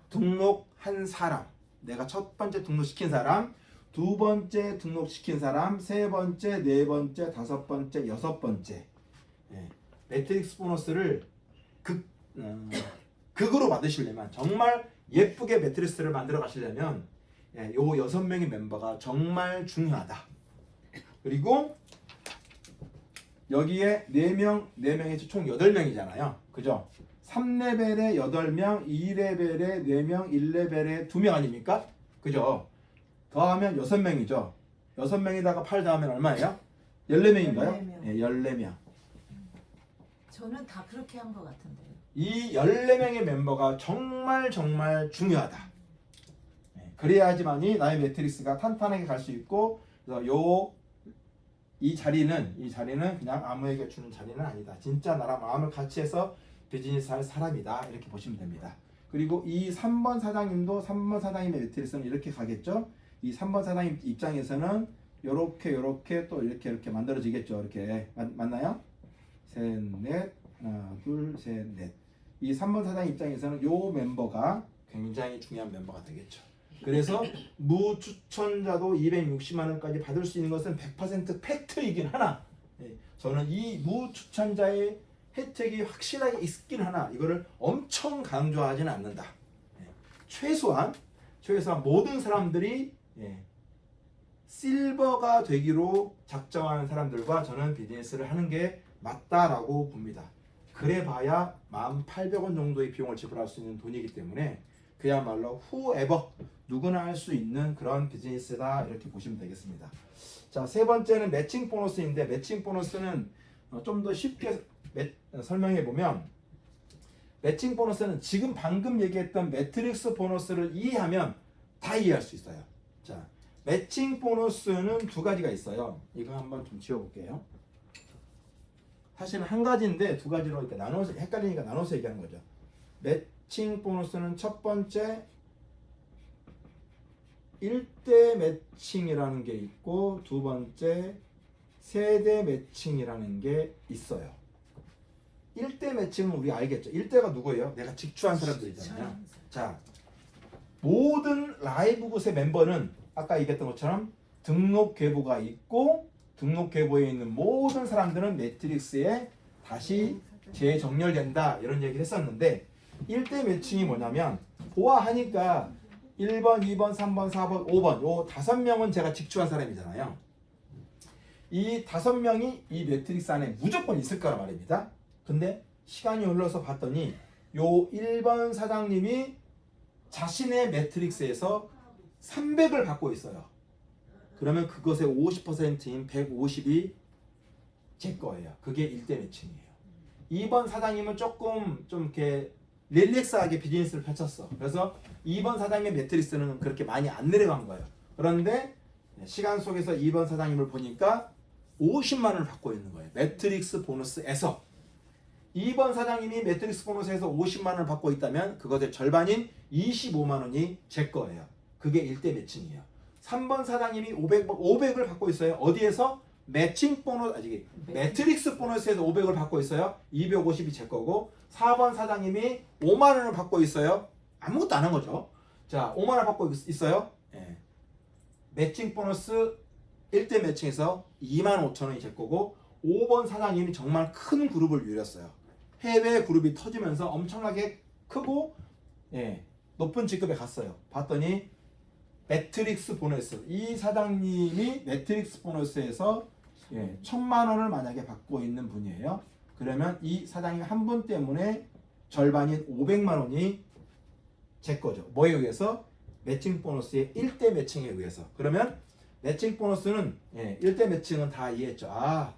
등록한 사람, 내가 첫 번째 등록시킨 사람, 두 번째 등록시킨 사람, 세 번째, 네 번째, 다섯 번째, 여섯 번째. 매트릭스 보너스를 극으로 받으시려면, 정말 예쁘게 매트릭스를 만들어 가시려면 요 6명의 멤버가 정말 중요하다. 그리고 여기에 4명에서 총 8명이잖아요. 그죠? 3레벨에 8명, 2레벨에 4명, 1레벨에 2명 아닙니까? 그죠? 더하면 6명이죠. 6명에다가 8 더하면 얼마예요? 14명인가요? 14명. 네, 14명. 저는 다 그렇게 한 것 같은데요. 이 14명의 멤버가 정말 중요하다. 그래야지만이 나의 매트릭스가 탄탄하게 갈 수 있고, 그래서 이 자리는 그냥 아무에게 주는 자리는 아니다. 진짜 나랑 마음을 같이 해서 비즈니스 할 사람이다. 이렇게 보시면 됩니다. 그리고 이 3번 사장님도 3번 사장님의 매트릭스는 이렇게 가겠죠. 이 3번 사장님 입장에서는 요렇게 또 이렇게 만들어지겠죠. 이렇게 맞나요? 셋, 넷, 하나, 둘, 셋, 넷. 이 3번 사장 입장에서는 요 멤버가 굉장히 중요한 멤버가 되겠죠. 그래서 무추천자도 260만 원까지 받을 수 있는 것은 100% 팩트이긴 하나, 저는 이 무추천자의 혜택이 확실하게 있긴 하나 이거를 엄청 강조하지는 않는다. 최소한 모든 사람들이 실버가 되기로 작정하는 사람들과 저는 비즈니스를 하는 게 맞다라고 봅니다. 그래봐야 1,800원 정도의 비용을 지불할 수 있는 돈이기 때문에 그야말로 whoever 누구나 할 수 있는 그런 비즈니스다, 이렇게 보시면 되겠습니다. 자, 세 번째는 매칭 보너스인데, 매칭 보너스는 좀 더 쉽게 설명해 보면, 매칭 보너스는 지금 방금 얘기했던 매트릭스 보너스를 이해하면 다 이해할 수 있어요. 자, 매칭 보너스는 두 가지가 있어요. 이거 한번 좀 지워볼게요. 사실은 한 가지인데 두 가지로 이렇게 나눠서, 헷갈리니까 나눠서 얘기하는 거죠. 매칭 보너스는 첫 번째 1대 매칭이라는 게 있고, 두 번째 세대 매칭이라는 게 있어요. 1대 매칭은 우리 알겠죠. 1대가 누구예요? 내가 직추한 사람들이잖아요. 자, 모든 라이브 굿의 멤버는 아까 얘기했던 것처럼 등록 계보가 있고, 등록 계보에 있는 모든 사람들은 매트릭스에 다시 재정렬된다, 이런 얘기를 했었는데, 1대 매칭이 뭐냐면, 보아하니까 1번, 2번, 3번, 4번, 5번 요 5명은 제가 직추한 사람이잖아요. 이 5명이 이 매트릭스 안에 무조건 있을 거란 말입니다. 근데 시간이 흘러서 봤더니 요 1번 사장님이 자신의 매트릭스에서 300을 받고 있어요. 그러면 그것의 50%인 150이 제 거예요. 그게 1대 매칭이에요. 2번 사장님은 좀 이렇게 릴렉스하게 비즈니스를 펼쳤어. 그래서 2번 사장님의 매트릭스는 그렇게 많이 안 내려간 거예요. 그런데 시간 속에서 2번 사장님을 보니까 50만 원을 받고 있는 거예요. 매트릭스 보너스에서. 2번 사장님이 매트릭스 보너스에서 50만 원을 받고 있다면 그것의 절반인 25만 원이 제 거예요. 그게 1대 매칭이에요. 3번 사장님이 500을 받고 있어요. 어디에서? 매칭 보너스, 매트릭스 보너스에서 500을 받고 있어요. 250이 제 거고, 4번 사장님이 5만 원을 받고 있어요. 아무것도 안 한 거죠. 자, 5만 원 받고 있어요. 매칭 보너스 1대 매칭에서 2만 5천 원이 제 거고, 5번 사장님이 정말 큰 그룹을 누렸어요. 해외 그룹이 터지면서 엄청나게 크고 높은 직급에 갔어요. 봤더니 매트릭스 보너스, 이 사장님이 매트릭스 보너스에서 1,000만 원을 만약에 받고 있는 분이에요. 그러면 이 사장님 한 분 때문에 절반인 500만 원이 제 거죠. 뭐에 의해서? 매칭 보너스의 1대 매칭에 의해서. 그러면 매칭 보너스는 1대 매칭은 다 이해했죠. 아,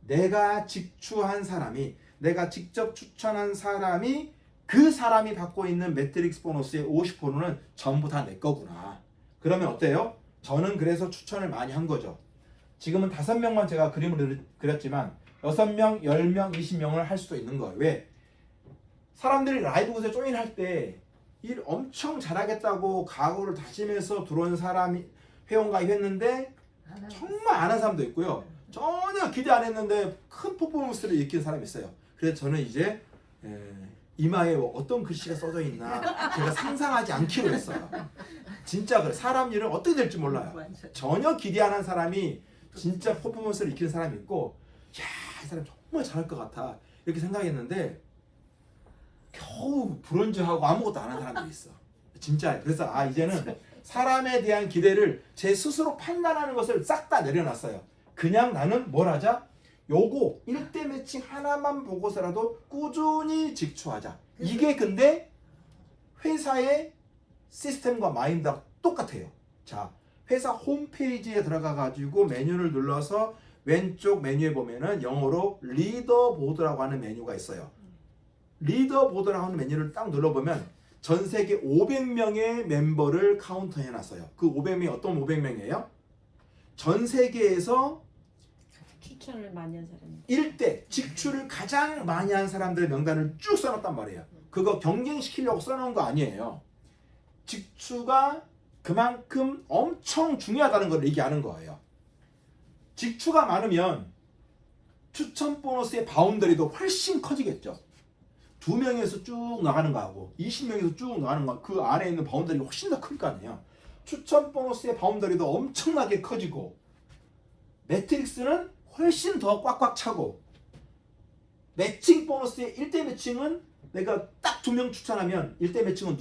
내가 직추한 사람이, 내가 직접 추천한 사람이, 그 사람이 받고 있는 매트릭스 보너스의 50%는 전부 다 내 거구나. 그러면 어때요? 저는 그래서 추천을 많이 한 거죠. 지금은 5명만 제가 그림을 그렸지만 6명, 10명, 20명을 할 수도 있는 거예요. 왜? 사람들이 라이브 곳에 조인할 때 일 엄청 잘하겠다고 각오를 다지면서 들어온 사람이 회원가입했는데 정말 안 한 사람도 있고요. 전혀 기대 안 했는데 큰 퍼포먼스를 일으킨 사람이 있어요. 그래서 저는 이제 이마에 어떤 글씨가 써져 있나 제가 상상하지 않기로 했어요. 진짜 그래. 사람 일은 어떻게 될지 몰라요. 전혀 기대 안 한 사람이 진짜 퍼포먼스를 일으키는 사람이 있고, 야, 이 사람 정말 잘할 것 같아 이렇게 생각했는데 겨우 브론즈하고 아무것도 안 한 사람들이 있어. 진짜. 그래서 이제는 사람에 대한 기대를 제 스스로 판단하는 것을 싹 다 내려놨어요. 그냥 나는 뭘 하자? 요거 1대 매칭 하나만 보고서라도 꾸준히 직추하자. 이게 근데 회사의 시스템과 마인드가 똑같아요. 자, 회사 홈페이지에 들어가 가지고 메뉴를 눌러서 왼쪽 메뉴에 보면은 영어로 리더보드라고 하는 메뉴가 있어요. 리더보드라고 하는 메뉴를 딱 눌러보면 전 세계 500명의 멤버를 카운터 해놨어요. 그 500명이 어떤 500명이에요? 전 세계에서 추천을 많이 한 사람이. 1대 직출을 가장 많이 한 사람들의 명단을 쭉 써놨단 말이에요. 그거 경쟁시키려고 써놓은 거 아니에요. 직추가 그만큼 엄청 중요하다는 걸 얘기하는 거예요. 직추가 많으면 추천 보너스의 바운더리도 훨씬 커지겠죠. 2명에서 쭉 나가는 거하고 20명에서 쭉 나가는 거, 그 안에 있는 바운더리가 훨씬 더 클 거 아니에요. 추천 보너스의 바운더리도 엄청나게 커지고 매트릭스는 훨씬 더 꽉꽉 차고, 매칭 보너스의 1대 매칭은 내가 딱 2명 추천하면 1대 매칭은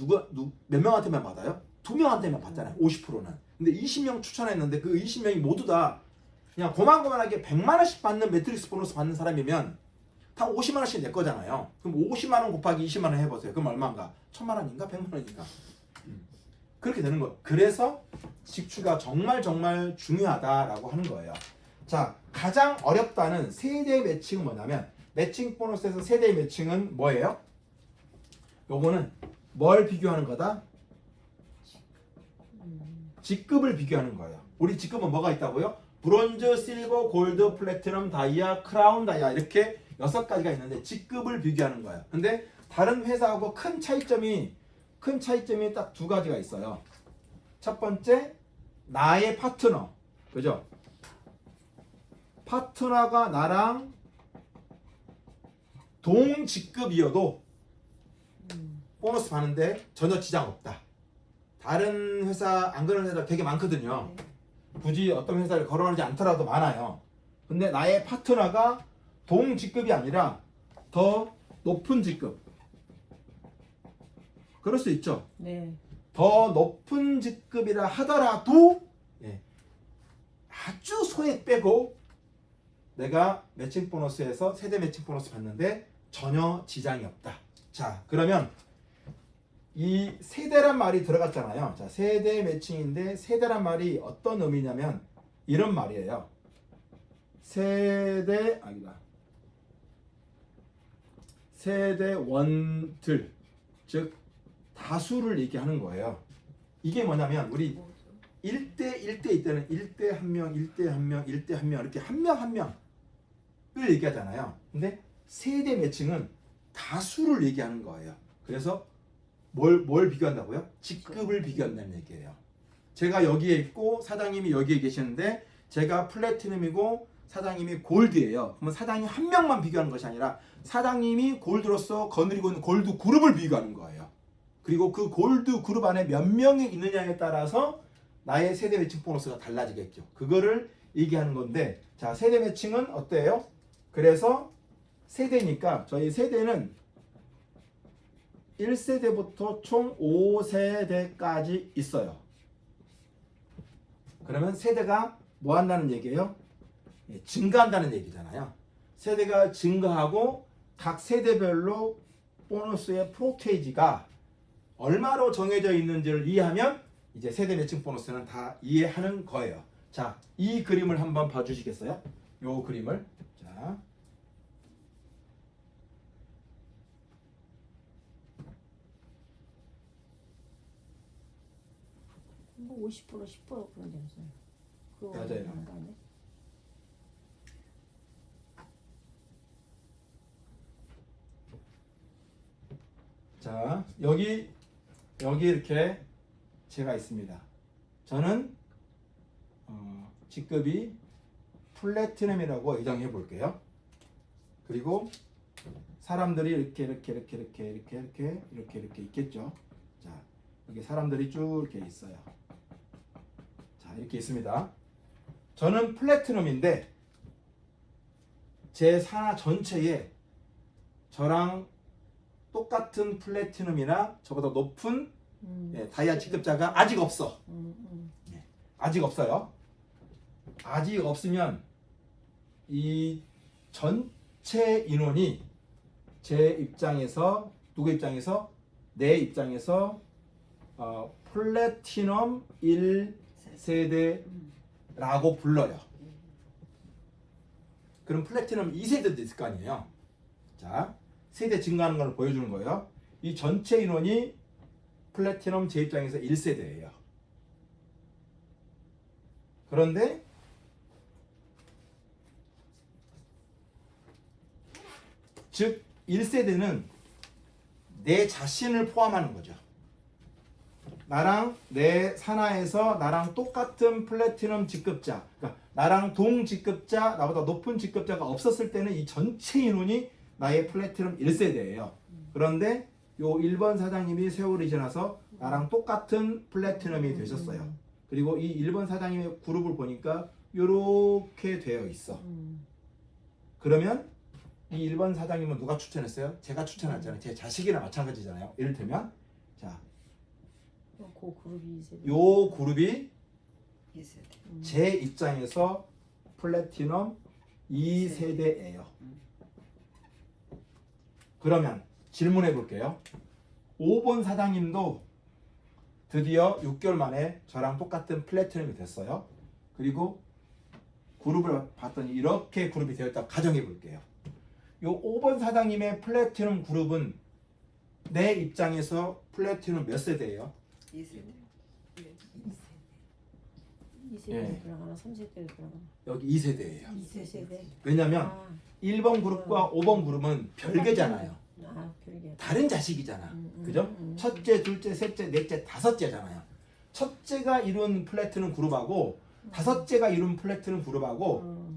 몇 명한테만 받아요? 2명한테만 받잖아요. 50%는. 근데 20명 추천했는데 그 20명이 모두 다 그냥 고만고만하게 100만 원씩 받는 매트릭스 보너스 받는 사람이면 다 50만 원씩 내 거잖아요. 그럼 50만 원 곱하기 20만 원 해보세요. 그럼 얼마인가? 1000만 원인가? 100만 원인가? 그렇게 되는 거예요. 그래서 직추가 정말 중요하다라고 하는 거예요. 자, 가장 어렵다는 세대 매칭은 뭐냐면, 매칭 보너스에서 세대 매칭은 뭐예요? 요거는 뭘 비교하는 거다? 직급을 비교하는 거예요. 우리 직급은 뭐가 있다고요? 브론즈, 실버, 골드, 플래티넘, 다이아, 크라운, 다이아 이렇게 6가지가 있는데 직급을 비교하는 거예요. 근데 다른 회사하고 큰 차이점이 딱 2가지가 있어요. 첫 번째, 나의 파트너. 그죠? 파트너가 나랑 동직급이어도 보너스 받는데 전혀 지장 없다. 다른 회사, 안 그런 회사 되게 많거든요. 굳이 어떤 회사를 거론하지 않더라도 많아요. 근데 나의 파트너가 동직급이 아니라 더 높은 직급. 그럴 수 있죠. 네. 더 높은 직급이라 하더라도 아주 소액 빼고 내가 매칭 보너스에서 세대 매칭 보너스 받는데 전혀 지장이 없다. 자, 그러면 이 세대란 말이 들어갔잖아요. 자, 세대 매칭인데 세대란 말이 어떤 의미냐면 이런 말이에요. 세대 원들, 즉 다수를 얘기하는 거예요. 이게 뭐냐면 우리 1대 이때는 1대 1명, 1대 1명, 1대 1명 이렇게 한 명 한 명을 얘기하잖아요. 근데 세대 매칭은 다수를 얘기하는 거예요. 그래서 뭘 비교한다고요? 직급을 비교한다는 얘기예요. 제가 여기에 있고 사장님이 여기에 계시는데 제가 플래티넘이고 사장님이 골드예요. 그러면 사장님 한 명만 비교하는 것이 아니라 사장님이 골드로서 거느리고 있는 골드 그룹을 비교하는 거예요. 그리고 그 골드 그룹 안에 몇 명이 있느냐에 따라서 나의 세대 매칭 보너스가 달라지겠죠. 그거를 얘기하는 건데, 자, 세대 매칭은 어때요? 그래서 세대니까 저희 세대는 1세대부터 총 5세대까지 있어요. 그러면 세대가 뭐 한다는 얘기예요? 증가한다는 얘기잖아요. 세대가 증가하고 각 세대별로 보너스의 프로테이지가 얼마로 정해져 있는지를 이해하면 이제 세대 매칭 보너스는 다 이해하는 거예요. 자, 이 그림을 한번 봐주시겠어요? 요 그림을. 자, 뭐 50% 10% 그런 데서. 그거 맞아요. 하는 거 아니야? 자, 여기 이렇게 제가 있습니다. 저는 직급이 플래티넘이라고 예정해 볼게요. 그리고 사람들이 이렇게 있겠죠. 자, 여기 사람들이 쭉 이렇게 있어요. 자, 이렇게 있습니다. 저는 플래티넘인데 제 산하 전체에 저랑 똑같은 플래티넘이나 저보다 높은 다이아 직급자가 아직 없어. 아직 없어요. 아직 없으면 이 전체 인원이 제 입장에서 누구 입장에서 내 입장에서 플래티넘 1세대라고 불러요. 그럼 플래티넘 2세대도 있을 거 아니에요. 자, 세대 증가하는 걸 보여주는 거예요. 이 전체 인원이 플래티넘 제 입장에서 1세대예요. 그런데 즉 1세대는 내 자신을 포함하는 거죠. 나랑 내 산하에서 나랑 똑같은 플래티넘 직급자, 그러니까 나랑 동 직급자, 나보다 높은 직급자가 없었을 때는 이 전체 인원이 나의 플래티넘 1세대예요. 그런데 요 1번 사장님이 세월이 지나서 나랑 똑같은 플래티넘이 되셨어요. 그리고 이 1번 사장님의 그룹을 보니까 요렇게 되어 있어. 그러면 이 1번 사장님은 누가 추천했어요? 제가 추천했잖아요. 제 자식이나 마찬가지잖아요. 이를테면 자, 그 그룹이 이제 요 그룹이 2세대. 제 입장에서 플래티넘 2세대예요. 그러면 질문해 볼게요. 5번 사장님도 드디어 6개월 만에 저랑 똑같은 플래티넘이 됐어요. 그리고 그룹을 봤더니 이렇게 그룹이 되었다고 가정해 볼게요. 요 5번 사장님의 플래티넘 그룹은 내 입장에서 플래티넘 몇 세대예요? 2세대. 2세대 예. 들어가나 3세대 들어가나 여기 2세대예요. 2세대. 왜냐면 아, 1번 그룹과 5번 그룹은 별개잖아요. 별개. 다른 자식이잖아. 음, 그죠? 음. 첫째, 둘째, 셋째, 넷째, 다섯째잖아요. 첫째가 이룬 플래티넘 그룹하고 다섯째가 이룬 플래티넘 그룹하고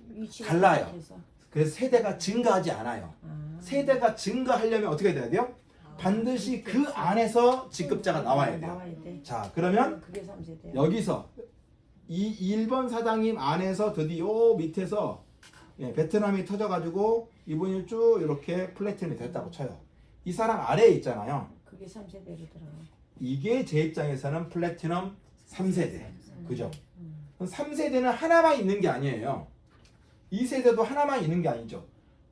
위치가 달라요. 달라서. 그래서 세대가 증가하지 않아요. 세대가 증가하려면 어떻게 돼야 돼요? 반드시 그 안에서 직급자가 나와야 돼요. 나와야 돼. 자, 그러면 그게 3세대. 여기서 이 1번 사장님 안에서 드디어 밑에서 베트남이 터져가지고 이분이 쭉 이렇게 플래티넘이 됐다고 쳐요. 이 사람 아래에 있잖아요. 그게 3세대로 들어가. 이게 제 입장에서는 플래티넘 3세대. 그죠? 3세대는 하나만 있는 게 아니에요. 2세대도 하나만 있는 게 아니죠.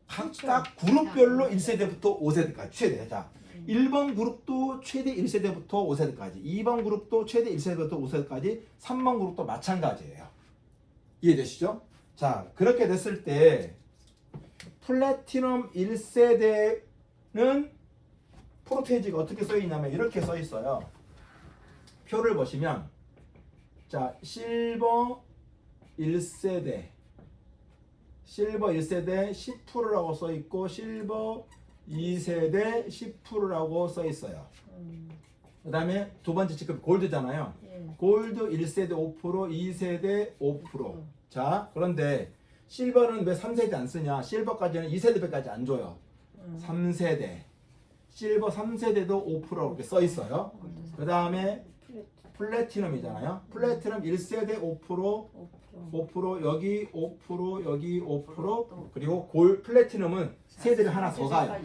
각각 그룹별로 1세대부터 5세대까지 최대. 자, 1번 그룹도 최대 1세대부터 5세대까지, 2번 그룹도 최대 1세대부터 5세대까지, 3번 그룹도 마찬가지예요. 이해되시죠? 자, 그렇게 됐을 때 플래티넘 1세대는 프로테이지가 어떻게 써 있냐면 이렇게 써 있어요. 표를 보시면 자, 실버 1세대 10%라고 써 있고 실버 2세대 10%라고 써 있어요. 그 다음에 두 번째 직급 골드잖아요. 예. 골드 1세대 5%, 2세대 5%. 자, 그런데 실버는 왜 3세대 안 쓰냐? 실버까지는 2세대까지 안 줘요. 3세대. 실버 3세대도 5%라고 이렇게 써 있어요. 그 다음에 플래티넘이잖아요. 플래티넘 1세대 5%, 5% 여기 5% 여기 5% 그리고 플래티넘은 세대를 하나 더 가요.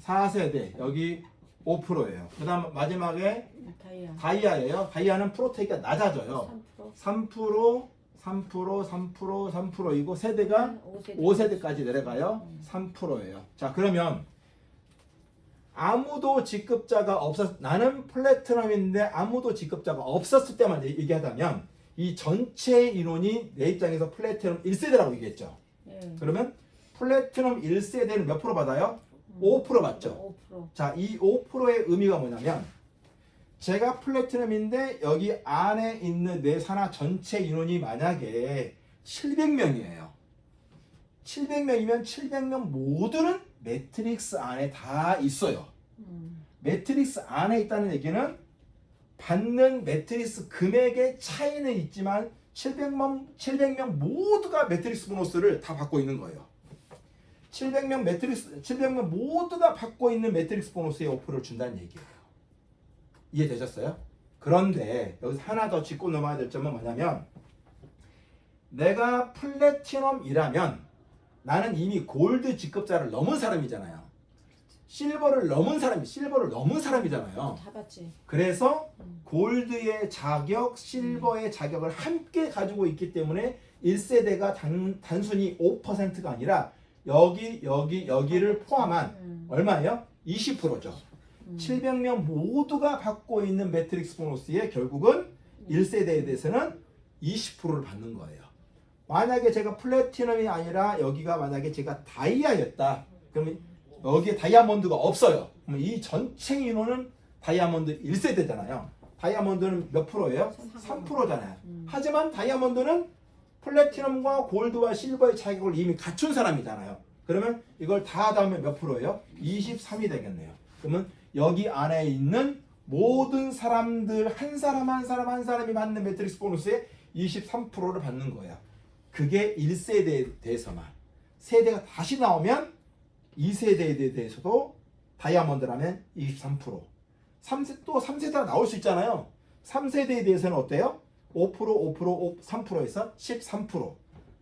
4세대 여기 5%예요. 그 다음 마지막에 다이아예요. 다이아는 프로테이가 낮아져요. 3%, 3%이고 세대가 5세대까지 내려가요. 3%예요. 자, 그러면 아무도 직급자가 나는 플래티넘인데 아무도 직급자가 없었을 때만 얘기하자면 이 전체 인원이 내 입장에서 플래티넘 1세대라고 얘기했죠. 그러면 플래티넘 1세대는 몇 프로 받아요? 5% 받죠. 5%. 자, 이 5%의 의미가 뭐냐면 제가 플래티넘인데 여기 안에 있는 내 산하 전체 인원이 만약에 700명이에요. 700명이면 700명 모두는 매트릭스 안에 다 있어요. 매트릭스 안에 있다는 얘기는 받는 매트릭스 금액의 차이는 있지만 700명 모두가 매트릭스 보너스를 다 받고 있는 거예요. 700명 모두가 받고 있는 매트릭스 보너스의 5%를 준다는 얘기예요. 이해되셨어요? 그런데 여기서 하나 더 짚고 넘어야 될 점은 뭐냐면 내가 플래티넘이라면 나는 이미 골드 직급자를 넘은 사람이잖아요. 실버를 넘은 사람이잖아요. 다 받지. 그래서 골드의 자격, 실버의 자격을 함께 가지고 있기 때문에 1세대가 단순히 5%가 아니라 여기를 포함한 얼마예요? 20%죠. 700명 모두가 받고 있는 매트릭스 보너스의 결국은 1세대에 대해서는 20%를 받는 거예요. 만약에 제가 플래티넘이 아니라 여기가 만약에 제가 다이아였다. 그러면 여기에 다이아몬드가 없어요. 그럼 이 전체 인원은 다이아몬드 1세대잖아요. 다이아몬드는 몇 프로예요? 3%잖아요. 하지만 다이아몬드는 플래티넘과 골드와 실버의 자격을 이미 갖춘 사람이잖아요. 그러면 이걸 다 하면 몇 프로예요? 23이 되겠네요. 그러면 여기 안에 있는 모든 사람들 한 사람이 받는 매트릭스 보너스의 23%를 받는 거예요. 그게 1세대에 대해서만. 세대가 다시 나오면 2세대에 대해서도 다이아몬드라면 23%. 3세대가 나올 수 있잖아요. 3세대에 대해서는 어때요? 5%, 3%에서 13%.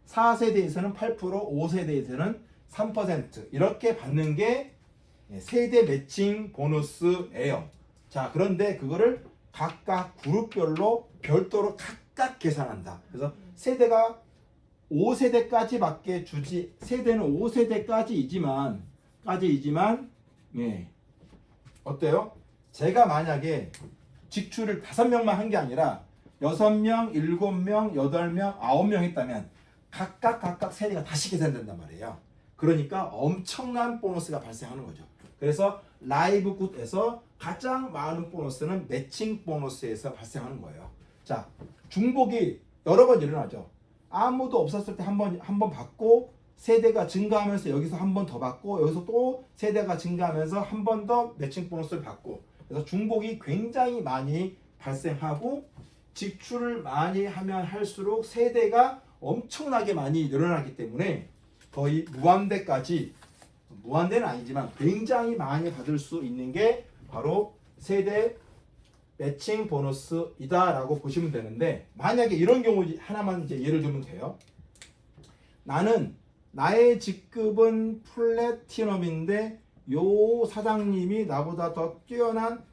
4세대에서는 8%, 5세대에서는 3%. 이렇게 받는 게 세대 매칭 보너스예요. 자, 그런데 그거를 각각 그룹별로 별도로 각각 계산한다. 그래서 세대가 5세대까지밖에 주지, 세대는 5세대까지이지만 어때요? 제가 만약에 직출을 5명만 한 게 아니라 6명, 7명, 8명, 9명 했다면 각각 세대가 다시 계산된단 말이에요. 그러니까 엄청난 보너스가 발생하는 거죠. 그래서 라이브 굿에서 가장 많은 보너스는 매칭 보너스에서 발생하는 거예요. 자, 중복이 여러 번 일어나죠. 아무도 없었을 때 한 번 받고 세대가 증가하면서 여기서 한 번 더 받고 여기서 또 세대가 증가하면서 한 번 더 매칭 보너스를 받고 그래서 중복이 굉장히 많이 발생하고 직출을 많이 하면 할수록 세대가 엄청나게 많이 늘어나기 때문에 거의 무한대는 아니지만 굉장히 많이 받을 수 있는 게 바로 세대 매칭 보너스이다라고 보시면 되는데 만약에 이런 경우 하나만 이제 예를 들면 돼요. 나의 직급은 플래티넘인데 요 사장님이 나보다 더 뛰어난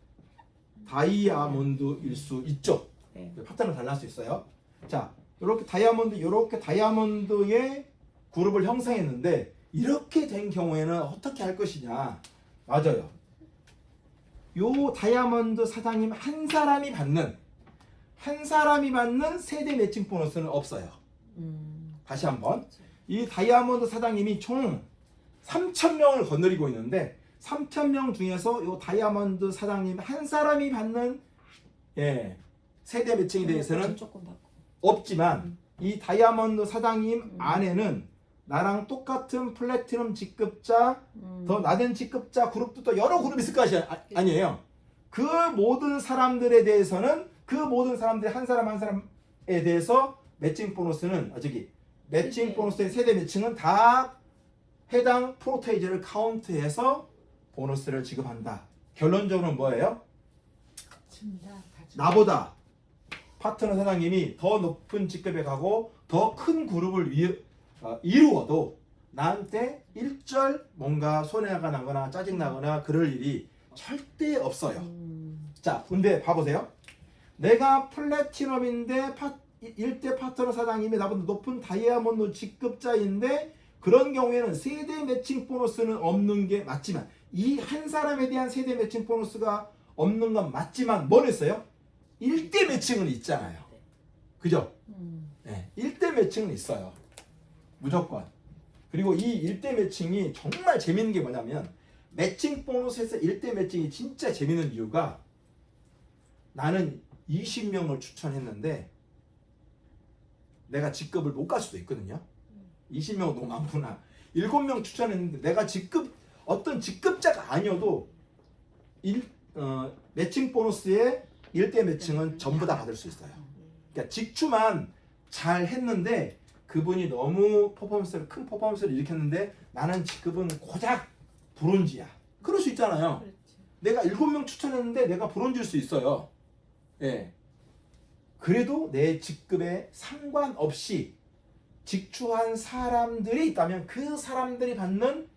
다이아몬드일 수 있죠. 네. 파트너 달라할 수 있어요. 자, 이렇게 다이아몬드의 그룹을 형성했는데 이렇게 된 경우에는 어떻게 할 것이냐? 맞아요. 요 다이아몬드 사장님 한 사람이 받는 세대 매칭 보너스는 없어요. 다시 한번 이 다이아몬드 사장님이 총 3,000명을 거느리고 있는데 3,000명 중에서 요 다이아몬드 사장님 한 사람이 받는 세대 매칭에 대해서는 조금 받고. 없지만 이 다이아몬드 사장님 안에는 나랑 똑같은 플래티넘 직급자, 더 낮은 직급자 그룹도 또 여러 그룹이 있을 것이 아니에요. 그 모든 사람들에 대해서는 그 모든 사람들의 한 사람에 대해서 매칭 보너스는 매칭 보너스의 세대 매칭은 다 해당 프로테이지를 카운트해서 보너스를 지급한다. 결론적으로는 뭐예요? 나보다 파트너 사장님이 더 높은 직급에 가고 더 큰 그룹을 이루어도 나한테 일절 뭔가 손해가 나거나 짜증나거나 그럴 일이 절대 없어요. 자, 근데 봐보세요. 내가 플래티넘인데 1대 파트너 사장님이 나보다 높은 다이아몬드 직급자인데 그런 경우에는 세대 매칭 보너스는 없는 게 맞지만 이 한 사람에 대한 세대 매칭 보너스가 없는 건 맞지만 뭘 했어요? 1대 매칭은 있잖아요. 그죠? 네, 1대 매칭은 있어요. 무조건. 그리고 이 1대 매칭이 정말 재밌는 게 뭐냐면 매칭 보너스에서 1대 매칭이 진짜 재밌는 이유가 나는 20명을 추천했는데 내가 직급을 못 갈 수도 있거든요. 20명 너무 많구나. 7명 추천했는데 내가 어떤 직급자가 아니어도 매칭 보너스의 1대 매칭은 전부 다 받을 수 있어요. 그러니까 직추만 잘 했는데 그분이 너무 큰 퍼포먼스를 일으켰는데 나는 직급은 고작 브론즈야. 그럴 수 있잖아요. 내가 7명 추천했는데 내가 브론즈일 수 있어요. 예. 그래도 내 직급에 상관없이 직추한 사람들이 있다면 그 사람들이 받는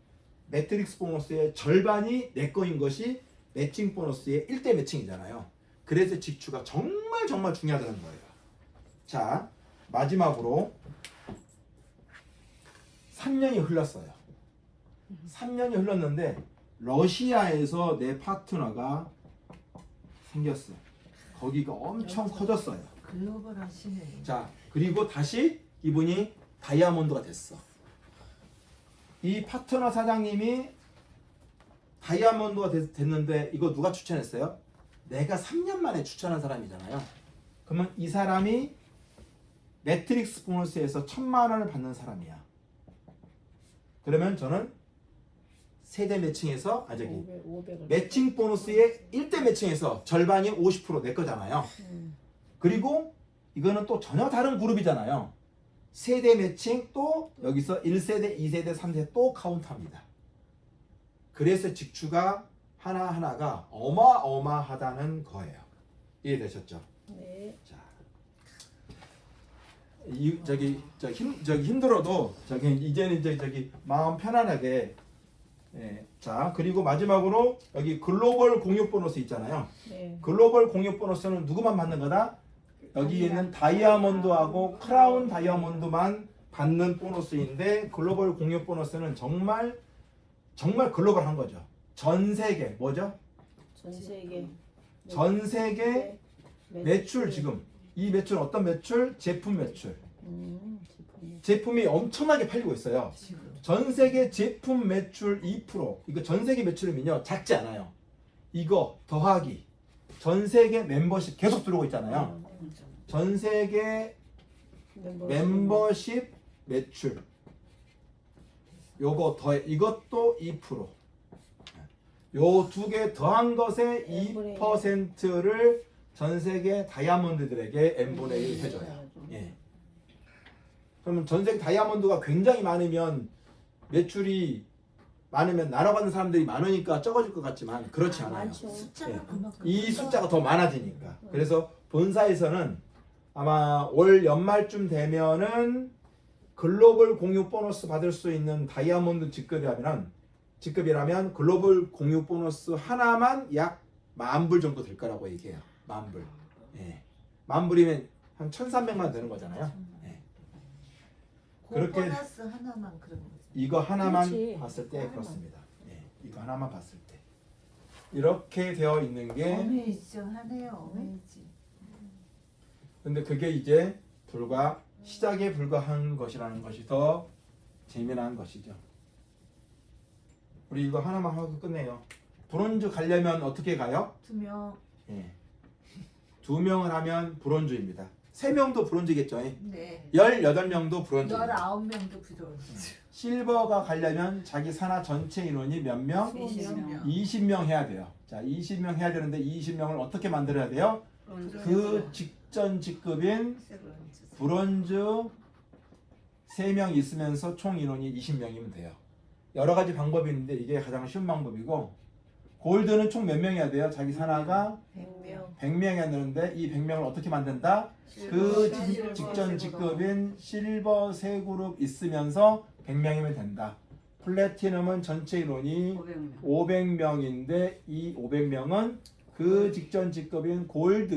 매트릭스 보너스의 절반이 내 거인 것이 매칭 보너스의 1대 매칭이잖아요. 그래서 직추가 정말 중요하다는 거예요. 자, 마지막으로 3년이 흘렀어요. 3년이 흘렀는데 러시아에서 내 파트너가 생겼어. 거기가 엄청 커졌어요. 글로벌 하시네. 자, 그리고 다시 이분이 다이아몬드가 됐어. 이 파트너 사장님이 다이아몬드가 됐는데 이거 누가 추천했어요? 내가 3년 만에 추천한 사람이잖아요. 그러면 이 사람이 매트릭스 보너스에서 1,000만 원을 받는 사람이야. 그러면 저는 세대 매칭에서 500을 매칭 보너스의 1대 매칭에서 절반이 50% 내 거잖아요. 그리고 이거는 또 전혀 다른 그룹이잖아요. 세대 매칭 또 여기서 1세대, 2세대, 3세대 또 카운트합니다. 그래서 직추가 하나하나가 어마어마하다는 거예요. 이해되셨죠? 네. 자, 힘들어도 이제는 마음 편안하게. 예. 자, 그리고 마지막으로 여기 글로벌 공유 보너스 있잖아요. 네. 글로벌 공유 보너스는 누구만 받는 거다? 여기 있는 다이아몬드하고 크라운 다이아몬드만 받는 보너스인데 글로벌 공유 보너스는 정말 글로벌한 거죠. 전 세계 뭐죠? 전 세계 전 세계 매출 지금 이 매출 어떤 매출? 제품 매출. 제품이. 제품이 엄청나게 팔리고 있어요. 전 세계 제품 매출 2%. 이거 전 세계 매출이면요 작지 않아요. 이거 더하기 전 세계 멤버십 계속 들어오고 있잖아요. 전 세계 멤버십 매출 요거 더해 이것도 2%. 요 두 개 더한 것의 2%를 전 세계 다이아몬드들에게 n분의 1 해줘요. 예. 그러면 전 세계 다이아몬드가 굉장히 많으면 매출이 많으면 나눠받는 사람들이 많으니까 적어질 것 같지만 그렇지 않아요. 많죠. 숫자가 예. 그만큼 이 숫자가 더 많아지니까. 그래서 본사에서는 아마 올 연말쯤 되면은 글로벌 공유 보너스 받을 수 있는 다이아몬드 직급이라면 글로벌 공유 보너스 하나만 약 10,000불 정도 될 거라고 얘기해요. 10,000불. 예. 10,000불이면 한 1,300만 되는 거잖아요. 예. 그렇게 보너스 하나만 그런 거죠. 이거 하나만 그렇지. 봤을 때 하나만. 그렇습니다. 예. 이거 하나만 봤을 때 이렇게 되어 있는 게 어메이징하네요. 어메이징. 근데 그게 이제 불과 시작에 불과한 것이라는 것이 더 재미난 것이죠. 우리 이거 하나만 하고 끝내요. 브론즈 가려면 어떻게 가요? 2명. 예. 2명을 하면 브론즈입니다. 3명도 브론즈겠죠. 네. 18명도 브론즈입니다. 19명도 브론즈. 실버가 가려면 자기 산하 전체 인원이 몇 명? 20명. 20명 해야 돼요. 자, 20명 해야 되는데 20명을 어떻게 만들어야 돼요? 그 직전 직급인 브론즈 3명 있으면서 총 인원이 20명이면 돼요. 여러 가지 방법이 있는데 이게 가장 쉬운 방법이고 골드는 총 몇 명 해야 돼요? 자기 산하가 100명. 100명이야 되는데 이 100명을 어떻게 만든다? 그 직전 직급인 실버 3그룹 있으면서 100명이면 된다. 플래티넘은 전체 인원이 500명인데 이 500명은 그 직전 직급인 골드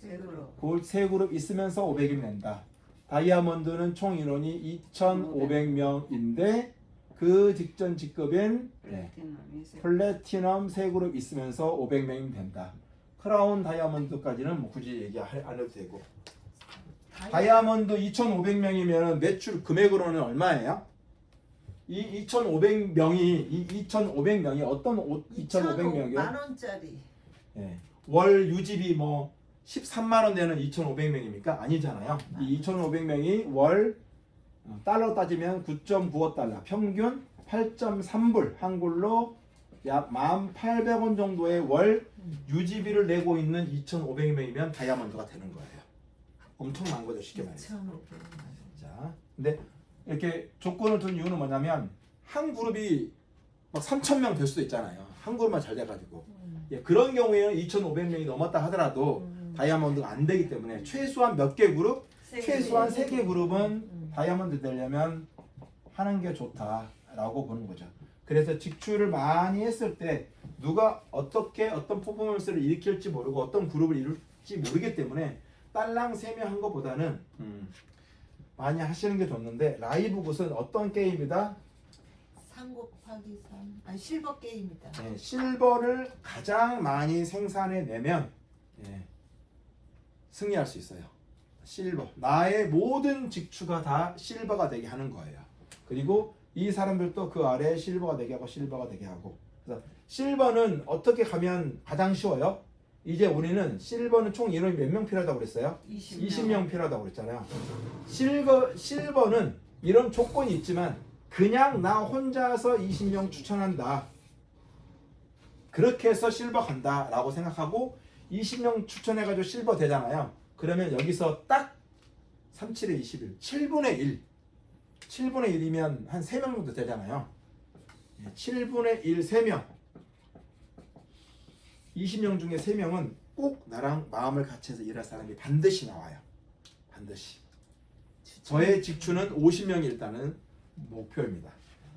3그룹 있으면서 500이면 된다. 다이아몬드는 총 인원이 2,500명인데 그 직전 직급인 플래티넘 3그룹 있으면서 500명이면 된다. 크라운 다이아몬드까지는 뭐 굳이 얘기 안 해도 되고. 다이아몬드 2,500명이면 매출 금액으로는 얼마예요? 이 2,500명이 어떤 2,500명이요? 2,500만 원짜리. 예. 월 유지비 뭐 13만 원 내는 2,500명입니까? 아니잖아요. 이 2,500명이 월 달러 따지면 9.95달러, 평균 8.3불, 한글로 약 1,800원 정도의 월 유지비를 내고 있는 2,500명이면 다이아몬드가 되는 거예요. 엄청난 거죠, 쉽게 말해서. 2,500만. 자, 근데 이렇게 조건을 둔 이유는 뭐냐면 한 그룹이 막 3,000명 될 수도 있잖아요. 한 그룹만 잘 돼가지고. 예, 그런 경우에는 2,500명이 넘었다 하더라도 다이아몬드가 안 되기 때문에 최소한 몇 개 그룹? 최소한 3개 그룹은 다이아몬드 되려면 하는 게 좋다라고 보는 거죠. 그래서 직출을 많이 했을 때 누가 어떻게 어떤 퍼포먼스를 일으킬지 모르고 어떤 그룹을 이룰지 모르기 때문에 딸랑 3명 한 것보다는 많이 하시는 게 좋는데 라이브 굿은 어떤 게임이다? 3 곱하기 3. 아니 실버 게임이다. 예, 실버를 가장 많이 생산해 내면 예, 승리할 수 있어요. 실버. 나의 모든 직추가 다 실버가 되게 하는 거예요. 그리고 이 사람들도 그 아래에 실버가 되게 하고 실버가 되게 하고. 그래서 실버는 어떻게 가면 가장 쉬워요? 이제 우리는 실버는 총 인원이 몇 명 필요하다고 그랬어요? 20명 필요하다고 그랬잖아요. 실버는 이런 조건이 있지만 그냥 나 혼자서 20명 추천한다. 그렇게 해서 실버 간다 라고 생각하고 20명 추천해가지고 실버 되잖아요. 그러면 여기서 딱 37에 21, 7분의 1. 7분의 1이면 한 3명 정도 되잖아요. 7분의 1, 3명. 20명 중에 3명은 꼭 나랑 마음을 같이 해서 일할 사람이 반드시 나와요. 반드시. 저의 직추는 50명이 일단은 목표입니다.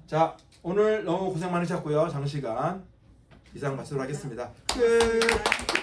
자, 오늘 너무 고생 많으셨고요. 장시간 이상 마치도록 하겠습니다. 끝.